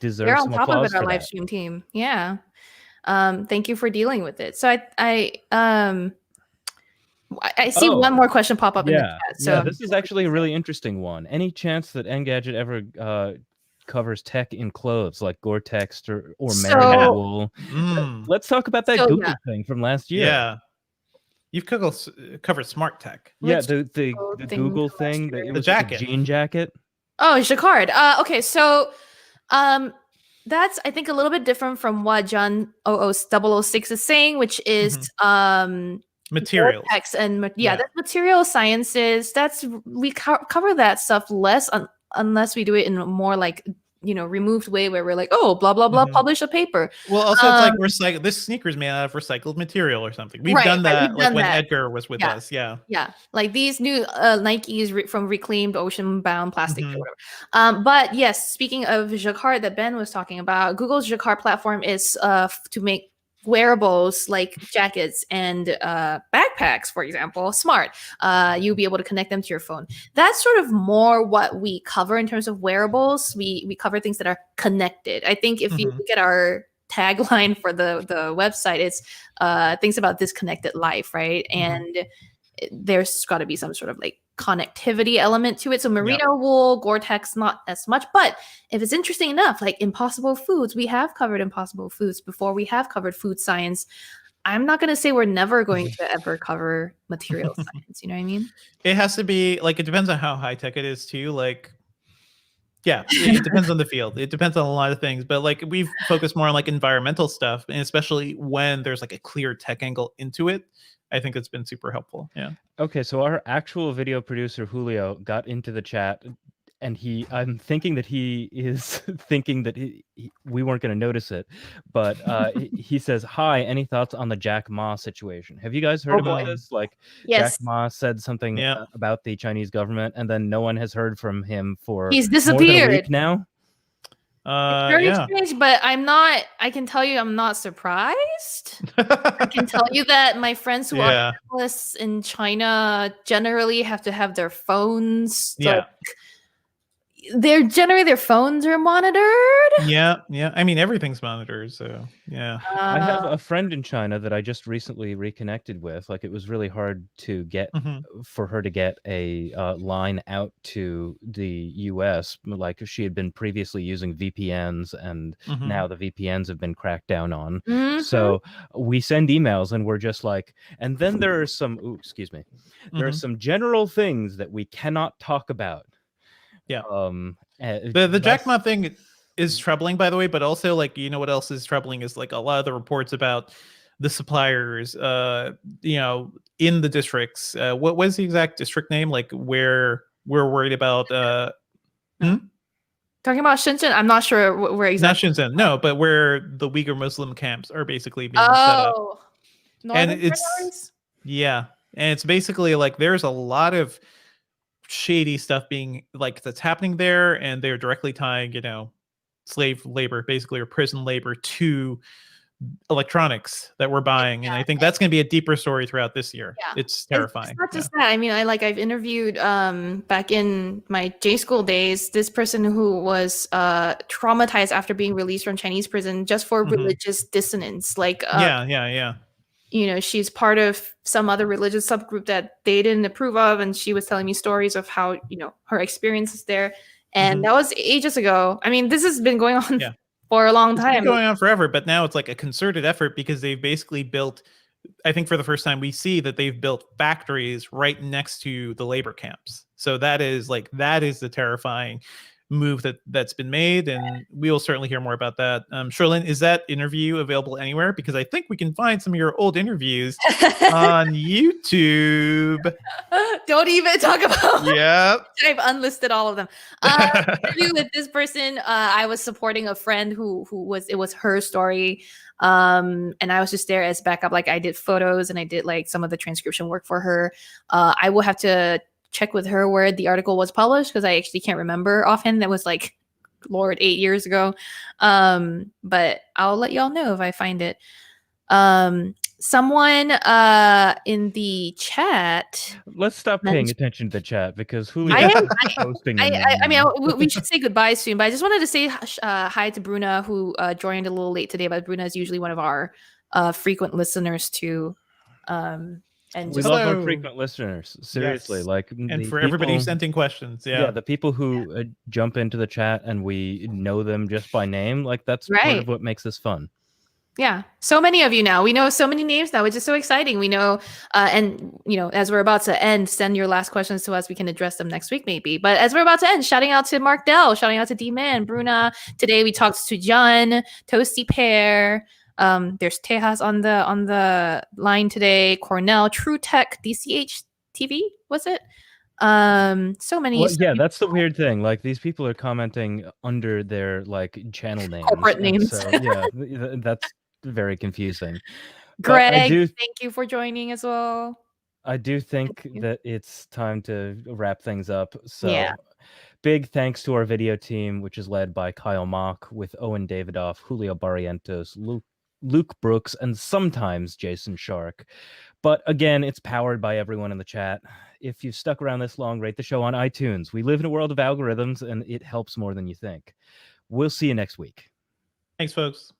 they're on top of it, our live stream team. Yeah. Thank you for dealing with it. So I see one more question pop up in the chat. So this is actually a really interesting one. Any chance that Engadget ever covers tech in clothes like Gore-Tex or Merino wool? Let's talk about that Google thing from last year. Yeah. You've covered smart tech. Yeah, the Google thing, the jacket, the jean jacket. Oh, Jacquard. Okay, so that's I think a little bit different from what John 006 is saying, which is materials and that's material sciences. That's we cover that stuff less unless we do it in a more like removed way where we're like, oh, blah blah blah, publish a paper. Well, also it's like recycle. This sneaker's made out of recycled material or something. We've done that when Edgar was with us. Yeah, like these new Nikes from reclaimed ocean-bound plastic or whatever. But yes, speaking of Jacquard that Ben was talking about, Google's Jacquard platform is to make wearables like jackets and backpacks, for example, smart. You'll be able to connect them to your phone. That's sort of more what we cover in terms of wearables. We cover things that are connected. I think if you look at our tagline for the website, it's things about this connected life, right? And there's got to be some sort of like connectivity element to it. So merino wool, Gore-Tex, not as much. But if it's interesting enough, like Impossible Foods, we have covered Impossible Foods before. We have covered food science. I'm not going to say we're never going to ever cover material science. You know what I mean? It has to be like, it depends on how high tech it is too. Like, yeah, it depends on the field. It depends on a lot of things. But like we've focused more on like environmental stuff, and especially when there's like a clear tech angle into it. I think it's been super helpful. Yeah. Okay, so our actual video producer Julio got into the chat, and I'm thinking that he is thinking that we weren't going to notice it, but he says, "Hi, any thoughts on the Jack Ma situation? Have you guys heard about this? Like, Jack Ma said something about the Chinese government, and then no one has heard from him for he's disappeared more than a week now." It's very strange, but I can tell you I'm not surprised. I can tell you that my friends who are journalists in China generally have to have their phones. Their phones are monitored. Yeah. I mean, everything's monitored, so yeah. I have a friend in China that I just recently reconnected with. Like, it was really hard to get for her to get a line out to the US. Like, she had been previously using VPNs, and now the VPNs have been cracked down on. So we send emails, and we're just like, and then there are some. There are some general things that we cannot talk about. Yeah. The Jack Ma thing is troubling, by the way, but also like, what else is troubling is like a lot of the reports about the suppliers, in the districts. What was the exact district name? Like where we're worried about talking about Shenzhen? I'm not sure where exactly. Not Shenzhen, no, but where the Uyghur Muslim camps are basically being set up. And it's and it's basically like there's a lot of shady stuff being like that's happening there, and they're directly tying slave labor basically, or prison labor, to electronics that we're buying. And I think that's going to be a deeper story throughout this year. It's terrifying. It's not just that. I mean, I've interviewed back in my J school days this person who was traumatized after being released from Chinese prison just for religious dissonance. Like she's part of some other religious subgroup that they didn't approve of, and she was telling me stories of how her experiences there. And that was ages ago. I mean, this has been going on Yeah. for a long It's time. been going on forever, but now it's like a concerted effort because they've basically built, I think for the first time we see that they've built factories right next to the labor camps. So that is the terrifying move that's been made, and we will certainly hear more about that. Sherlyn, is that interview available anywhere? Because I think we can find some of your old interviews on YouTube. Don't even talk about. Yep. I've unlisted all of them. Interview with this person. I was supporting a friend who was, it was her story. And I was just there as backup. Like I did photos and I did like some of the transcription work for her. I will have to check with her where the article was published because I actually can't remember offhand. That was like, Lord, 8 years ago. But I'll let y'all know if I find it. Someone in the chat. Let's stop paying attention to the chat because Julio is posting. I mean, we should say goodbye soon, but I just wanted to say hi to Bruna, who joined a little late today. But Bruna is usually one of our frequent listeners too. And we love our frequent listeners. Seriously, yes. like, and for everybody who sent in questions, yeah, the people who jump into the chat and we know them just by name, like that's part of what makes this fun. Yeah, so many of you now. We know so many names now, which is so exciting. We know, and you know, as we're about to end, send your last questions to us. We can address them next week, maybe. But as we're about to end, shouting out to Mark Dell, shouting out to D-Man, Bruna. Today we talked to John, Toasty Pear. There's Tejas on the line today. Cornell, True Tech, DCH TV, was it? So many. Well, yeah, that's the weird thing. Like these people are commenting under their like channel names, corporate names. So yeah, that's very confusing. Greg, thank you for joining as well. I do think that it's time to wrap things up. So big thanks to our video team, which is led by Kyle Mock with Owen Davidoff, Julio Barrientos, Luke Brooks, and sometimes Jason Shark. But again, it's powered by everyone in the chat. If you've stuck around this long, rate the show on iTunes. We live in a world of algorithms, and it helps more than you think. We'll see you next week. Thanks, folks.